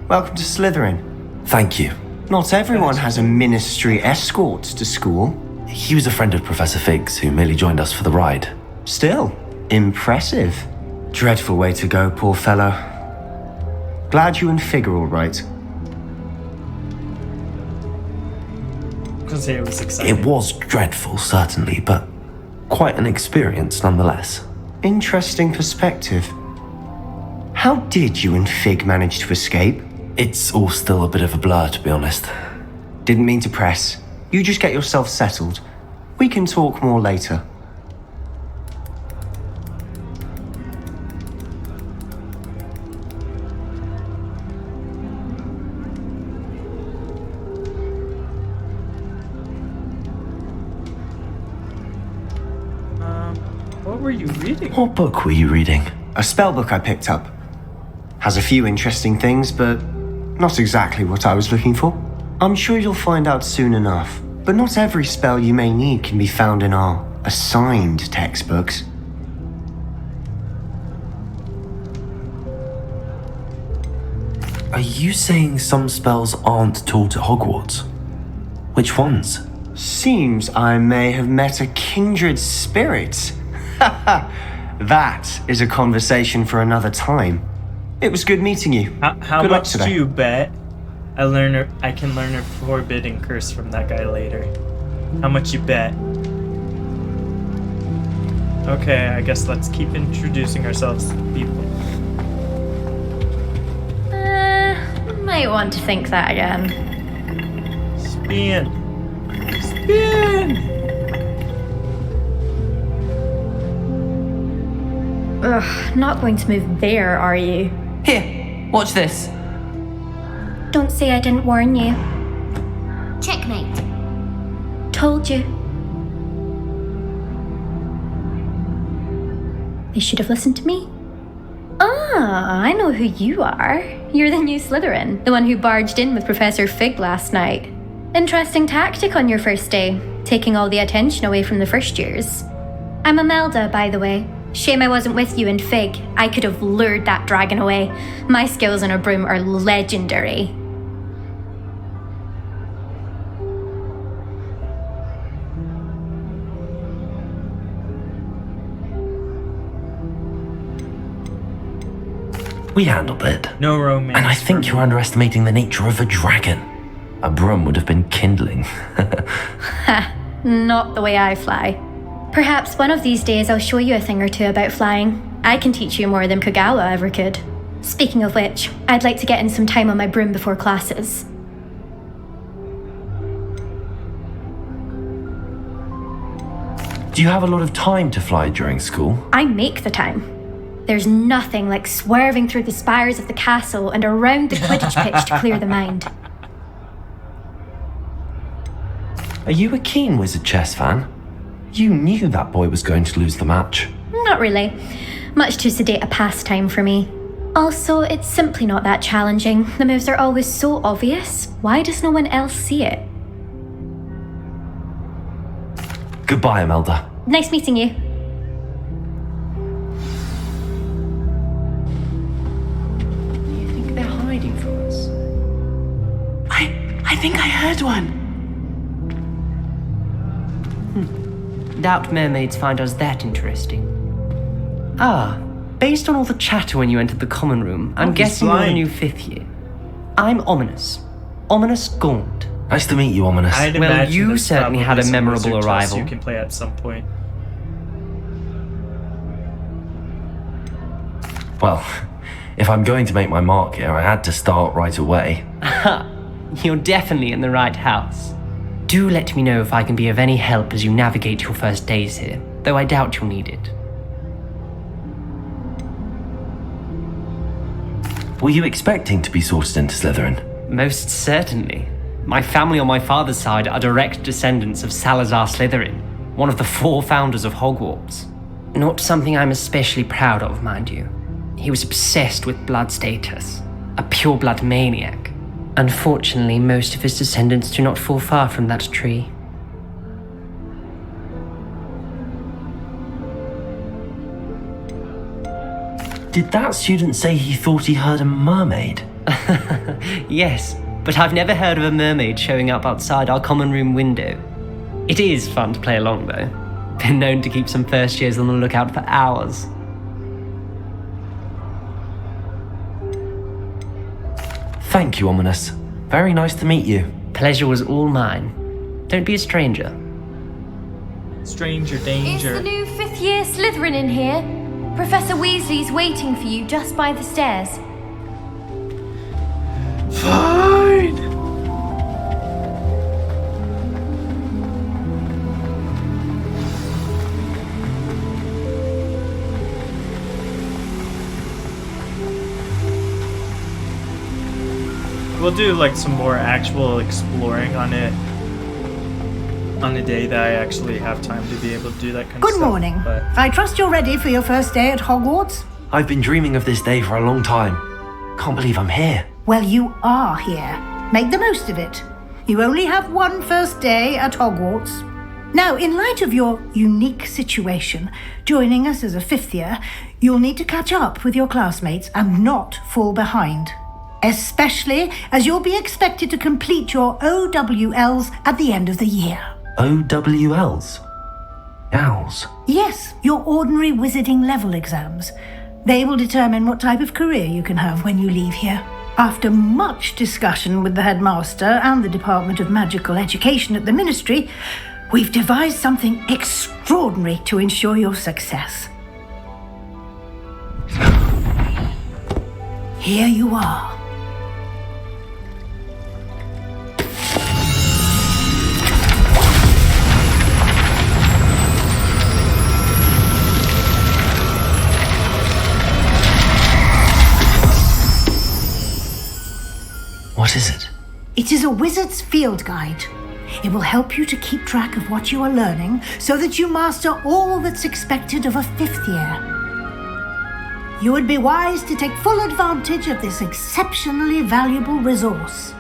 Welcome to Slytherin. Thank you. Not everyone has a ministry escort to school. He was a friend of Professor Fig's who merely joined us for the ride. Still, impressive. Dreadful way to go, poor fellow. Glad you and Fig are all right. Because it was exciting. It was dreadful, certainly, but quite an experience nonetheless. Interesting perspective. How did you and Fig manage to escape? It's all still a bit of a blur, to be honest. Didn't mean to press. You just get yourself settled. We can talk more later. What were you reading? What book were you reading? A spell book I picked up. Has a few interesting things, but not exactly what I was looking for. I'm sure you'll find out soon enough. But not every spell you may need can be found in our assigned textbooks. Are you saying some spells aren't taught at Hogwarts? Which ones? Seems I may have met a kindred spirit. That is a conversation for another time. It was good meeting you. How good luck much today. do you bet I can learn a forbidden curse from that guy later? How much you bet? Okay, I guess let's keep introducing ourselves to people. Might want to think that again. Spin! Spin! Ugh, not going to move there, are you? Here, watch this. Don't say I didn't warn you. Checkmate. Told you. They should have listened to me. Ah, I know who you are. You're the new Slytherin, the one who barged in with Professor Fig last night. Interesting tactic on your first day, taking all the attention away from the first years. I'm Imelda, by the way. Shame I wasn't with you and Fig. I could have lured that dragon away. My skills on a broom are legendary. We handled it. No romance. And I think you're underestimating the nature of a dragon. A broom would have been kindling. Ha, not the way I fly. Perhaps one of these days I'll show you a thing or two about flying. I can teach you more than Kagawa ever could. Speaking of which, I'd like to get in some time on my broom before classes. Do you have a lot of time to fly during school? I make the time. There's nothing like swerving through the spires of the castle and around the Quidditch pitch to clear the mind. Are you a keen Wizard chess fan? You knew that boy was going to lose the match. Not really. Much too sedate a pastime for me. Also, it's simply not that challenging. The moves are always so obvious. Why does no one else see it? Goodbye, Imelda. Nice meeting you. Do you think they're hiding from us? I think I heard one. Doubt mermaids find us that interesting. Ah, based on all the chatter when you entered the common room, I'm guessing you're the new 5th year. I'm Ominous. Ominous Gaunt. Nice to meet you, Ominous. Well, you certainly had a memorable arrival. You can play at some point. Well, if I'm going to make my mark here, I had to start right away. You're definitely in the right house. Do let me know if I can be of any help as you navigate your first days here, though I doubt you'll need it. Were you expecting to be sorted into Slytherin? Most certainly. My family on my father's side are direct descendants of Salazar Slytherin, one of the 4 founders of Hogwarts. Not something I'm especially proud of, mind you. He was obsessed with blood status, a pure-blood maniac. Unfortunately, most of his descendants do not fall far from that tree. Did that student say he thought he heard a mermaid? Yes, but I've never heard of a mermaid showing up outside our common room window. It is fun to play along, though. Been known to keep some first years on the lookout for hours. Thank you, Ominous. Very nice to meet you. Pleasure was all mine. Don't be a stranger. Stranger Is danger. the new 5th year Slytherin in here? Professor Weasley's waiting for you just by the stairs. Fine. We'll do like some more actual exploring on it on a day that I actually have time to be able to do that kind of Good stuff. morning. But I trust you're ready for your first day at Hogwarts? I've been dreaming of this day for a long time. Can't believe I'm here. Well, you are here. Make the most of it. You only have one first day at Hogwarts. Now, in light of your unique situation, joining us as a 5th year, you'll need to catch up with your classmates and not fall behind. Especially as you'll be expected to complete your OWLs at the end of the year. OWLs? Owls? Yes, your ordinary wizarding level exams. They will determine what type of career you can have when you leave here. After much discussion with the headmaster and the Department of Magical Education at the Ministry, we've devised something extraordinary to ensure your success. Here you are. What is it? It is a wizard's field guide. It will help you to keep track of what you are learning so that you master all that's expected of a 5th year. You would be wise to take full advantage of this exceptionally valuable resource.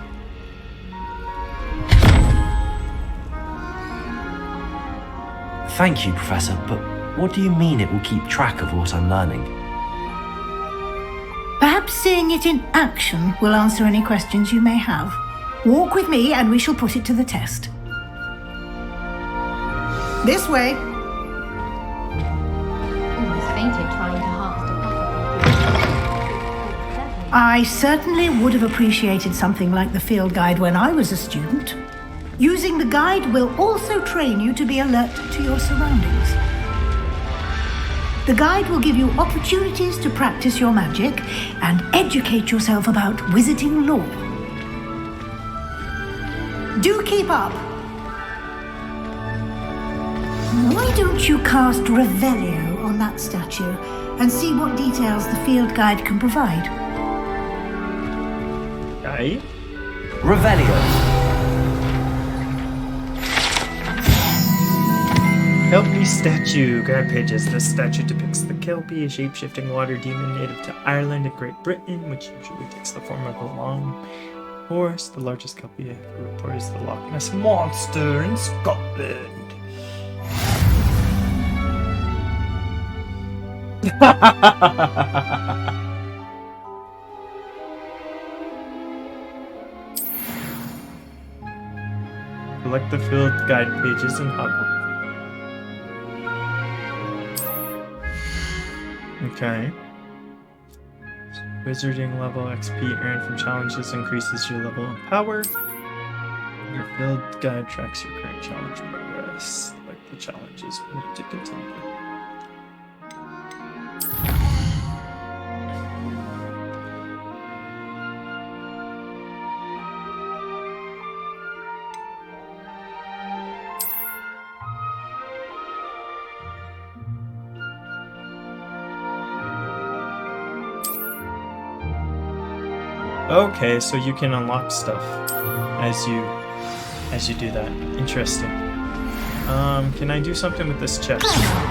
Thank you, Professor, but what do you mean it will keep track of what I'm learning? Perhaps seeing it in action will answer any questions you may have. Walk with me and we shall put it to the test. This way. Almost fainted trying to half I certainly would have appreciated something like the field guide when I was a student. Using the guide will also train you to be alert to your surroundings. The guide will give you opportunities to practice your magic and educate yourself about wizarding lore. Do keep up. Why don't you cast Revelio on that statue and see what details the field guide can provide? Guide? Revelio. Kelpie statue. Grab pages. This statue depicts the Kelpie, a shape-shifting water demon native to Ireland and Great Britain, which usually takes the form of a long horse. The largest Kelpie reported is the Loch Ness Monster in Scotland. Collect the field guide pages in Hogwarts. Okay. Wizarding level XP earned from challenges increases your level of power. Your field guide tracks your current challenge progress. Like the challenges we need to continue. Okay, so you can unlock stuff as you do that. Interesting. Can I do something with this chest?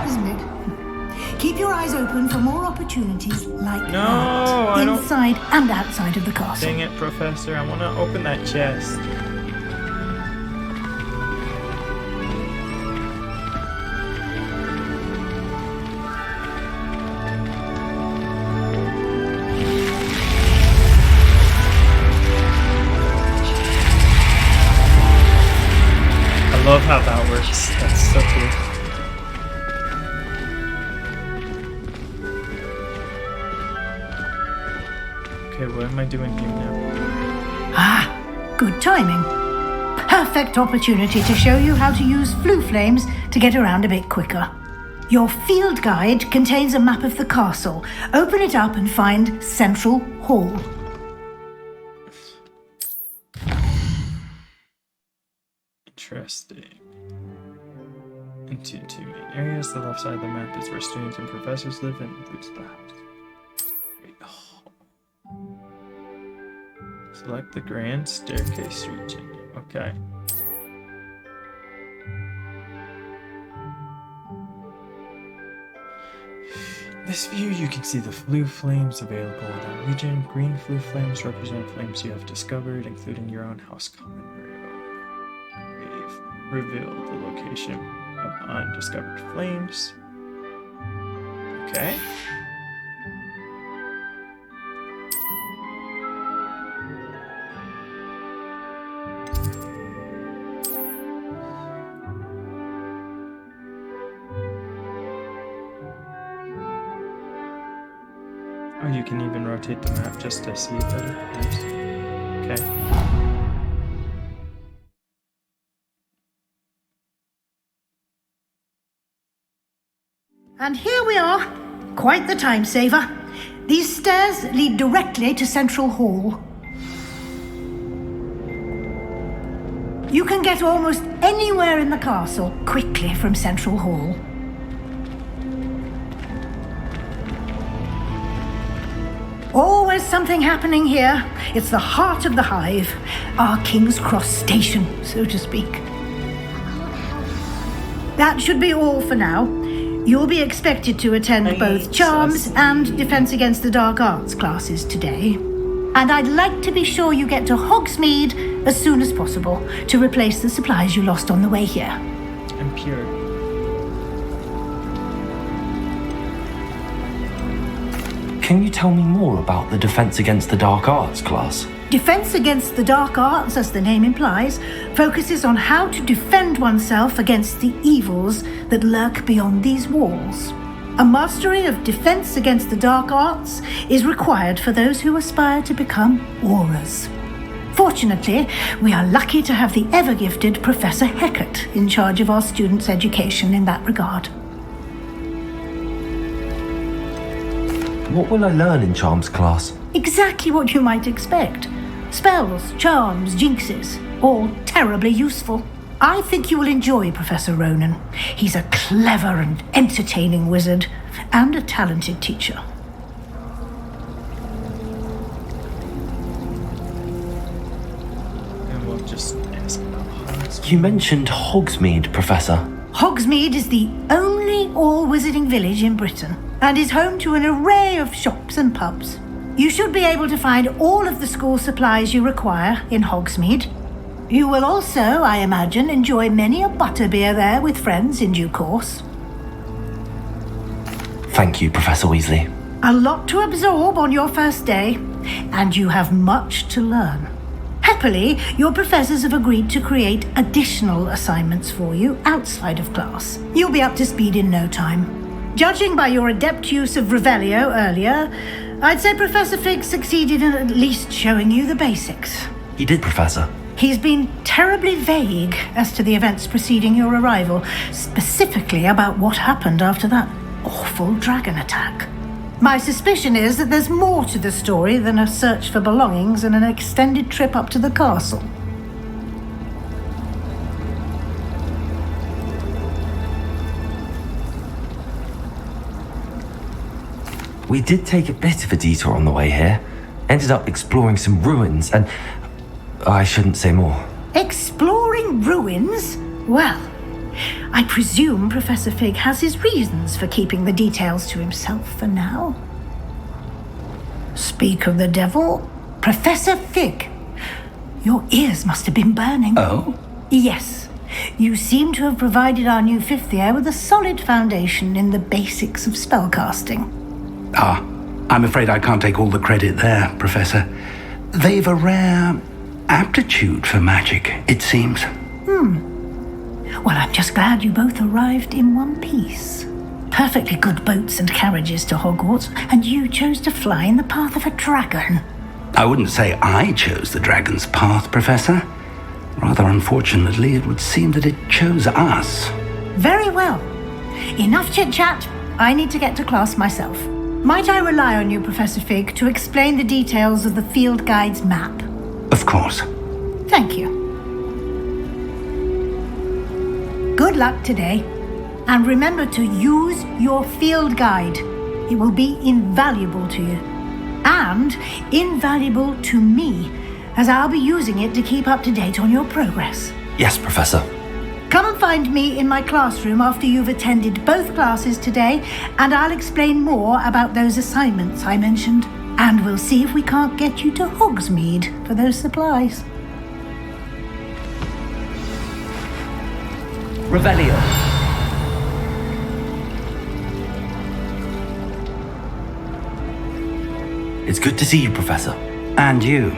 Isn't it? Keep your eyes open for more opportunities like No, that, I don't- inside and outside of the castle. Dang it, Professor! I want to open that chest. I love how that works. That's so cool. Okay, what am I doing here now? Ah, good timing. Perfect opportunity to show you how to use flue flames to get around a bit quicker. Your field guide contains a map of the castle. Open it up and find Central Hall. Interesting. Into two main areas. The left side of the map is where students and professors live and includes the house. Great Hall. Select the grand staircase region. Okay. In this view, you can see the flue flames available in that region. Green flue flames represent flames you have discovered, including your own house common room. Reveal the location of undiscovered flames. Okay. Oh, you can even rotate the map just to see it better. Nice. Okay. And here we are. Quite the time saver. These stairs lead directly to Central Hall. You can get almost anywhere in the castle quickly from Central Hall. Always something happening here. It's the heart of the hive. Our King's Cross station, so to speak. That should be all for now. You'll be expected to attend both Charms and Defense Against the Dark Arts classes today. And I'd like to be sure you get to Hogsmeade as soon as possible to replace the supplies you lost on the way here. I'm pure. Can you tell me more about the Defense Against the Dark Arts class? Defense Against the Dark Arts, as the name implies, focuses on how to defend oneself against the evils that lurk beyond these walls. A mastery of Defense Against the Dark Arts is required for those who aspire to become Aurors. Fortunately, we are lucky to have the ever-gifted Professor Heckert in charge of our students' education in that regard. What will I learn in Charms class? Exactly what you might expect. Spells, charms, jinxes, all terribly useful. I think you will enjoy Professor Ronan. He's a clever and entertaining wizard, and a talented teacher. And we'll just ask about Hogsmeade. You mentioned Hogsmeade, Professor. Hogsmeade is the only all-wizarding village in Britain, and is home to an array of shops and pubs. You should be able to find all of the school supplies you require in Hogsmeade. You will also, I imagine, enjoy many a butterbeer there with friends in due course. Thank you, Professor Weasley. A lot to absorb on your first day, and you have much to learn. Happily, your professors have agreed to create additional assignments for you outside of class. You'll be up to speed in no time. Judging by your adept use of Revelio earlier, I'd say Professor Fig succeeded in at least showing you the basics. He did, Professor. He's been terribly vague as to the events preceding your arrival, specifically about what happened after that awful dragon attack. My suspicion is that there's more to the story than a search for belongings and an extended trip up to the castle. We did take a bit of a detour on the way here. Ended up exploring some ruins and... I shouldn't say more. Exploring ruins? Well, I presume Professor Fig has his reasons for keeping the details to himself for now. Speak of the devil, Professor Fig. Your ears must have been burning. Oh? Yes. You seem to have provided our new fifth year with a solid foundation in the basics of spellcasting. Ah, I'm afraid I can't take all the credit there, Professor. They've a rare aptitude for magic, it seems. Well, I'm just glad you both arrived in one piece. Perfectly good boats and carriages to Hogwarts, and you chose to fly in the path of a dragon. I wouldn't say I chose the dragon's path, Professor. Rather unfortunately, it would seem that it chose us. Very well. Enough chit-chat. I need to get to class myself. Might I rely on you, Professor Fig, to explain the details of the field guide's map? Of course. Thank you. Good luck today, and remember to use your field guide. It will be invaluable to you, and invaluable to me, as I'll be using it to keep up to date on your progress. Yes, Professor. Come and find me in my classroom after you've attended both classes today, and I'll explain more about those assignments I mentioned. And we'll see if we can't get you to Hogsmeade for those supplies. Revelio. It's good to see you, Professor. And you.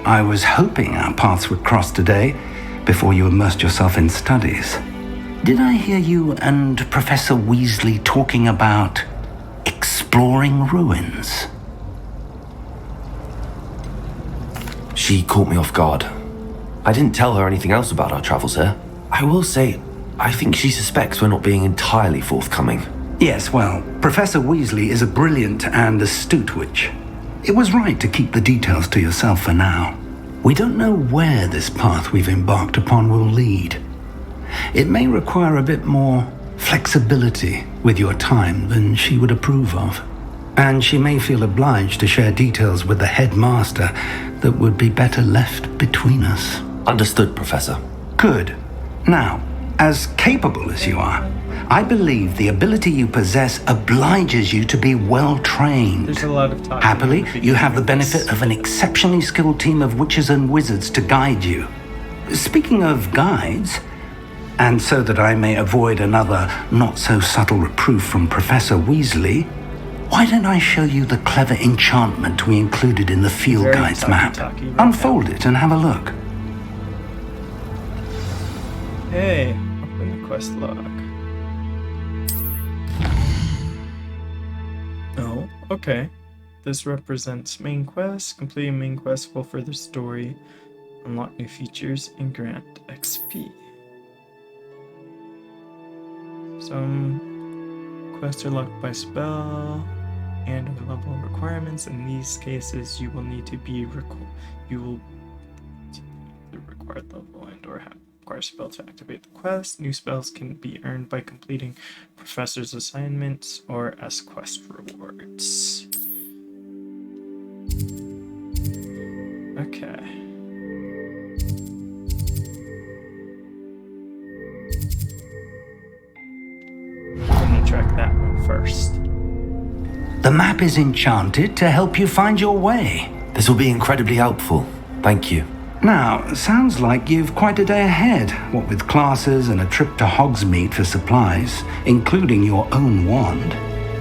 I was hoping our paths would cross today, before you immersed yourself in studies. Did I hear you and Professor Weasley talking about exploring ruins? She caught me off guard. I didn't tell her anything else about our travels here. I will say, I think she suspects we're not being entirely forthcoming. Yes, well, Professor Weasley is a brilliant and astute witch. It was right to keep the details to yourself for now. We don't know where this path we've embarked upon will lead. It may require a bit more flexibility with your time than she would approve of. And she may feel obliged to share details with the headmaster that would be better left between us. Understood, Professor. Good. Now, as capable as you are, I believe the ability you possess obliges you to be well trained. There's a lot of talking. Happily, you have the benefit of an exceptionally skilled team of witches and wizards to guide you. Speaking of guides, and so that I may avoid another not-so-subtle reproof from Professor Weasley, why don't I show you the clever enchantment we included in the field Very guide's map? talky right Unfold it and have a look. Hey, open the quest log. Oh, okay. This represents main quest. Completing main quest will further story, unlock new features, and grant XP. Some quests are locked by spell. and/or level requirements. In these cases, you will need to be the required level and/or have require spell to activate the quest. New spells can be earned by completing professor's assignments or as quest rewards. Okay. I'm gonna track that one first. The map is enchanted to help you find your way. This will be incredibly helpful. Thank you. Now, sounds like you've quite a day ahead, what with classes and a trip to Hogsmeade for supplies, including your own wand.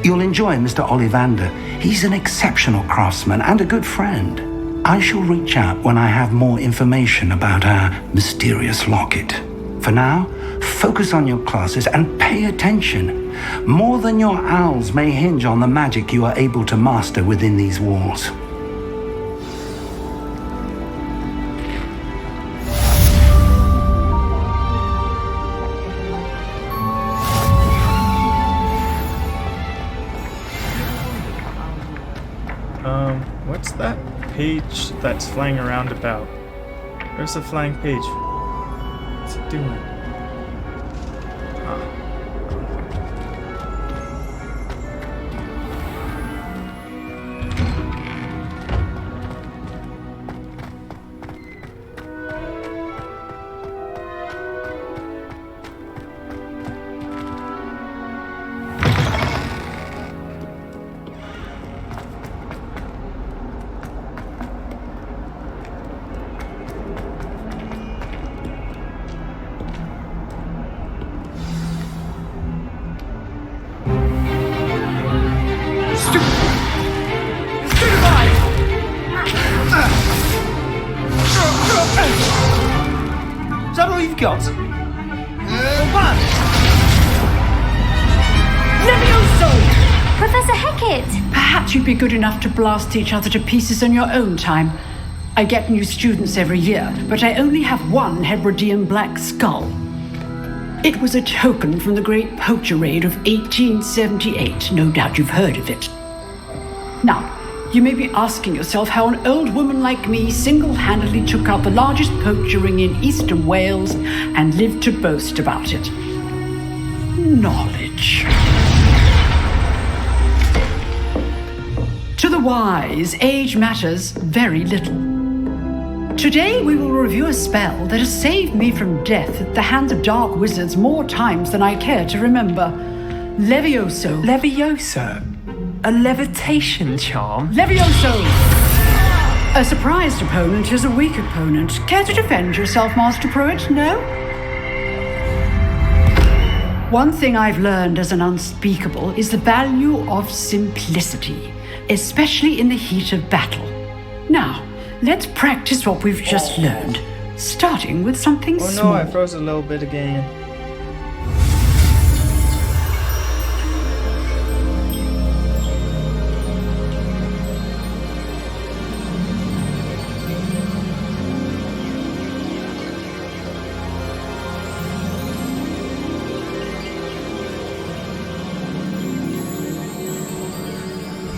You'll enjoy Mr. Ollivander. He's an exceptional craftsman and a good friend. I shall reach out when I have more information about our mysterious locket. For now, focus on your classes and pay attention. More than your owls may hinge on the magic you are able to master within these walls. What's that page that's flying around about? Where's the flying page? What's it doing? Is that all you've got? One! Levioso! Professor Hecat! Perhaps you'd be good enough to blast each other to pieces on your own time. I get new students every year, but I only have one Hebridean black skull. It was a token from the Great Poacher Raid of 1878. No doubt you've heard of it. Now, you may be asking yourself how an old woman like me single-handedly took out the largest poacher ring in eastern Wales and lived to boast about it. Knowledge. To the wise, age matters very little. Today we will review a spell that has saved me from death at the hands of dark wizards more times than I care to remember. Levioso. Levioso? A levitation charm? Levioso! A surprised opponent is a weak opponent. Care to defend yourself, Master Pruitt? No? One thing I've learned as an unspeakable is the value of simplicity, especially in the heat of battle. Now, let's practice what we've just learned, starting with something small. Oh no, I froze a little bit again.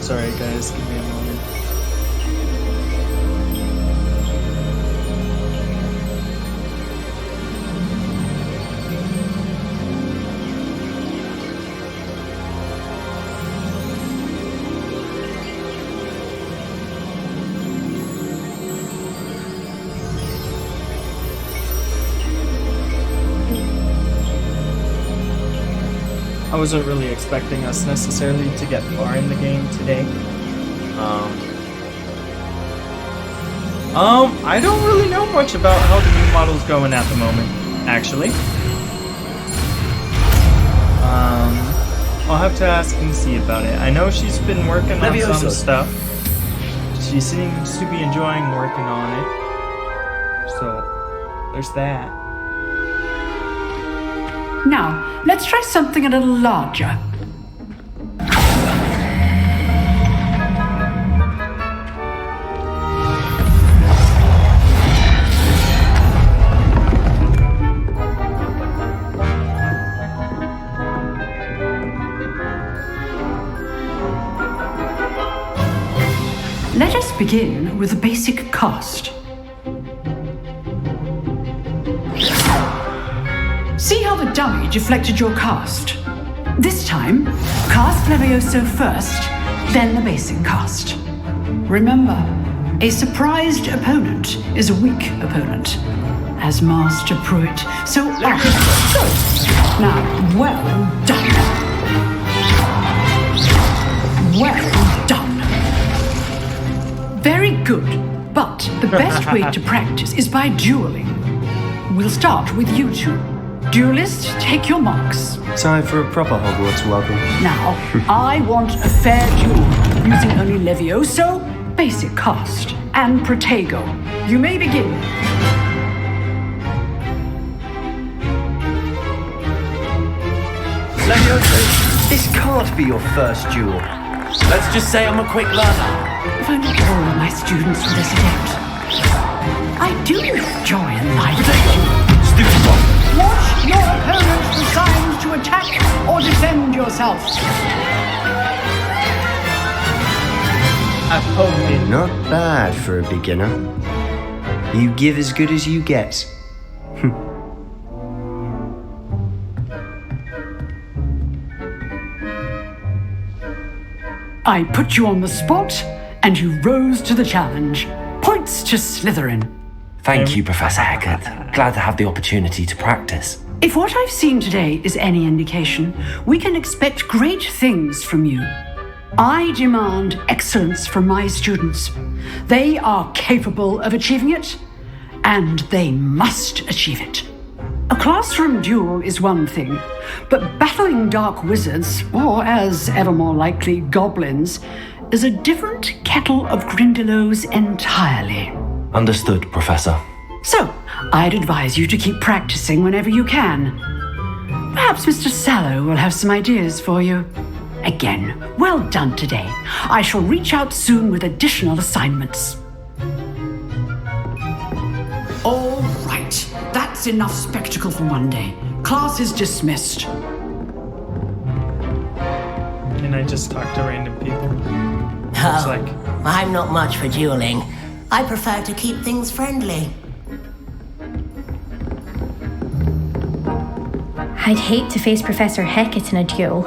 Sorry guys, give me a moment. I wasn't really expecting us necessarily to get far in the game today. I don't really know much about how the new model's going at the moment, actually. I'll have to ask and see about it. I know she's been working on some stuff. She seems to be enjoying working on it. So, there's that. Now, let's try something a little larger. begin with the basic cast. See how the dummy deflected your cast? This time, cast Levioso first, then the basic cast. Remember, a surprised opponent is a weak opponent, as Master Pruitt so often says. Now, well done. Well done. Very good, but the best way to practice is by dueling. We'll start with you two. Duelist, take your marks. Time for a proper Hogwarts welcome. Now, I want a fair duel, using only Levioso, basic cast, and Protego. You may begin. Levioso, this can't be your first duel. Let's just say I'm a quick learner. If only all of my students were this adept. I do enjoy a life. Stupid one. Watch your opponent decide to attack or defend yourself. Not bad for a beginner. You give as good as you get. I put you on the spot, and you rose to the challenge. Points to Slytherin. Thank you, Professor Hecat. Glad to have the opportunity to practice. If what I've seen today is any indication, we can expect great things from you. I demand excellence from my students. They are capable of achieving it, and they must achieve it. A classroom duel is one thing, but battling dark wizards, or as ever more likely, goblins, is a different kettle of Grindylows entirely. Understood, Professor. So, I'd advise you to keep practicing whenever you can. Perhaps Mr. Sallow will have some ideas for you. Again, well done today. I shall reach out soon with additional assignments. All right, that's enough spectacle for one day. Class is dismissed. And I just talk to random people. Oh, I'm not much for dueling. I prefer to keep things friendly. I'd hate to face Professor Hecat in a duel.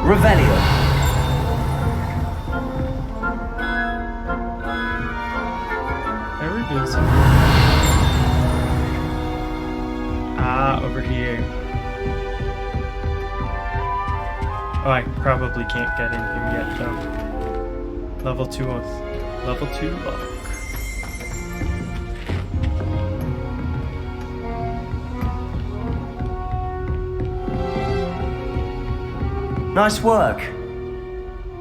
Revelio. Where is it? Ah, over here. Oh, I probably can't get in here yet, though. Level 2 lock. Nice work.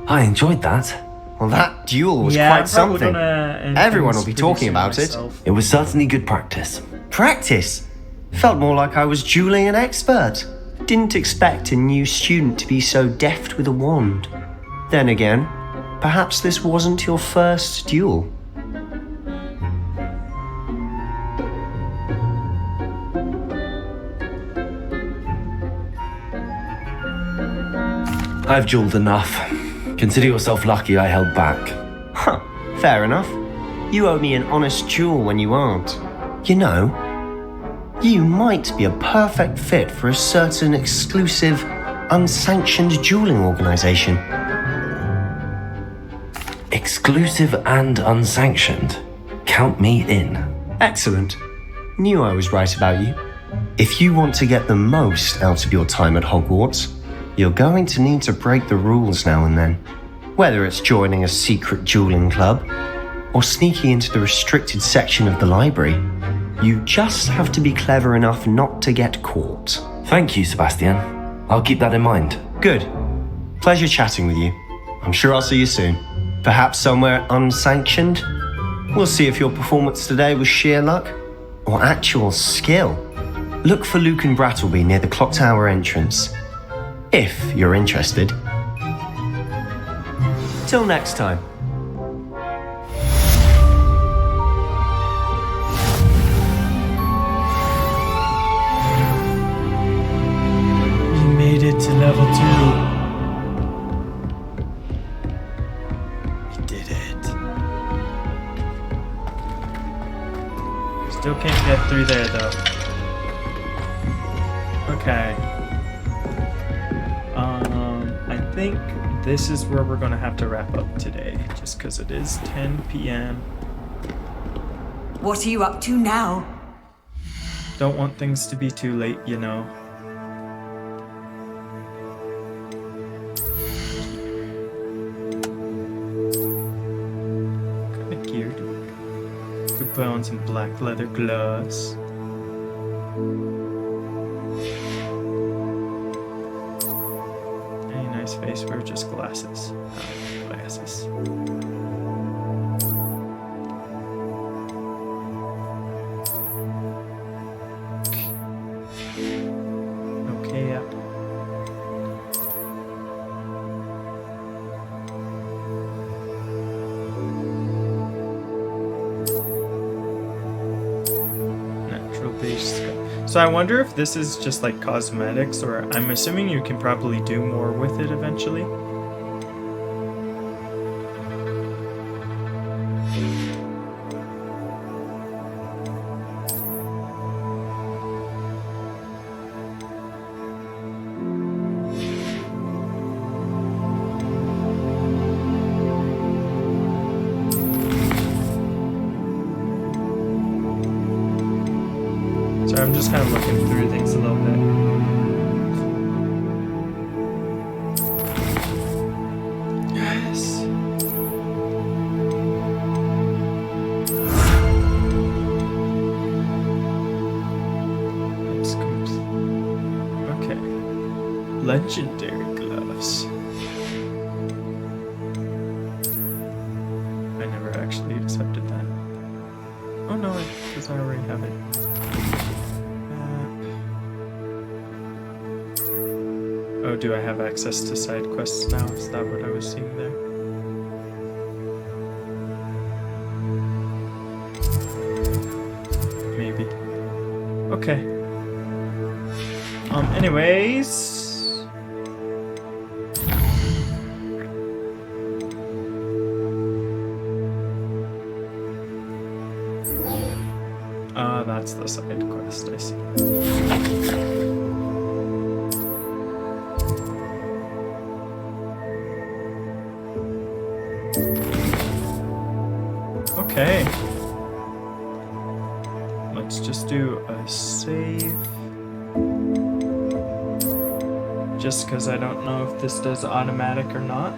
I enjoyed that. Well, that duel was Yeah, quite I'm probably something. gonna Everyone will be pretty talking soon about myself. it. It was certainly good practice. Practice? Felt more like I was dueling an expert. Didn't expect a new student to be so deft with a wand. Then again, perhaps this wasn't your first duel. I've dueled enough. Consider yourself lucky I held back. Huh, fair enough. You owe me an honest duel when you aren't. You know, you might be a perfect fit for a certain exclusive, unsanctioned dueling organization. Exclusive and unsanctioned. Count me in. Excellent. Knew I was right about you. If you want to get the most out of your time at Hogwarts, you're going to need to break the rules now and then. Whether it's joining a secret dueling club or sneaking into the restricted section of the library, you just have to be clever enough not to get caught. Thank you, Sebastian. I'll keep that in mind. Good. Pleasure chatting with you. I'm sure I'll see you soon. Perhaps somewhere unsanctioned? We'll see if your performance today was sheer luck or actual skill. Look for Luke and Brattleby near the clock tower entrance. If you're interested. Till next time. You made it to level 2. We did it. Still can't get through there though. Okay. I think this is where we're gonna have to wrap up today, just because it is 10 p.m. What are you up to now? Don't want things to be too late, you know. What kind of gear do we got? Could put on some black leather gloves. Any nice face or just glasses? Glasses. Okay, yeah. Natural beige sky. So I wonder if this is just like cosmetics, or I'm assuming you can probably do more with it eventually. So I'm just kind of looking through things a little bit. Yes. It's complete. Okay. Legendary gloves. I never actually accepted that. Oh no, because I already have it. Oh, do I have access to side quests now? Is that what I was seeing there? Maybe. Okay. Anyways. That's the side quest, I see. Okay. Let's just do a save. Just because I don't know if this does automatic or not.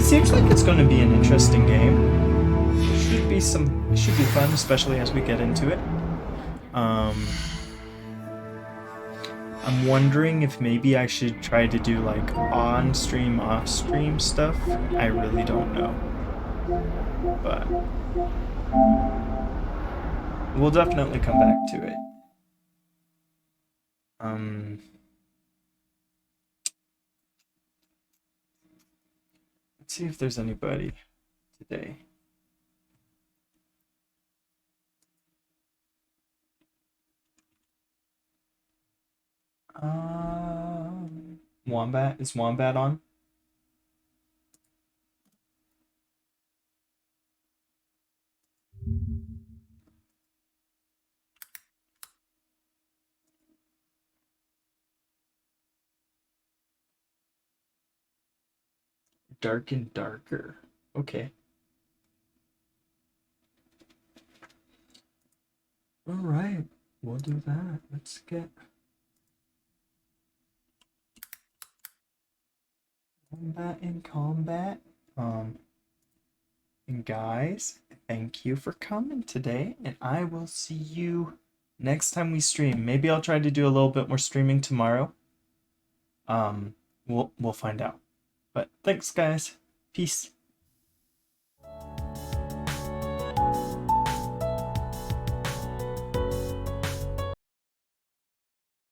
Seems like it's going to be an interesting game. Should be fun, especially as we get into it. I'm wondering if maybe I should try to do like on-stream, off-stream stuff. I really don't know. But we'll definitely come back to it. Let's see if there's anybody today. Wombat, is Wombat on? Dark and darker. Okay. All right, we'll do that. Let's get Wombat in combat. And guys, thank you for coming today, and I will see you next time we stream. Maybe I'll try to do a little bit more streaming tomorrow. We'll find out. But thanks, guys. Peace.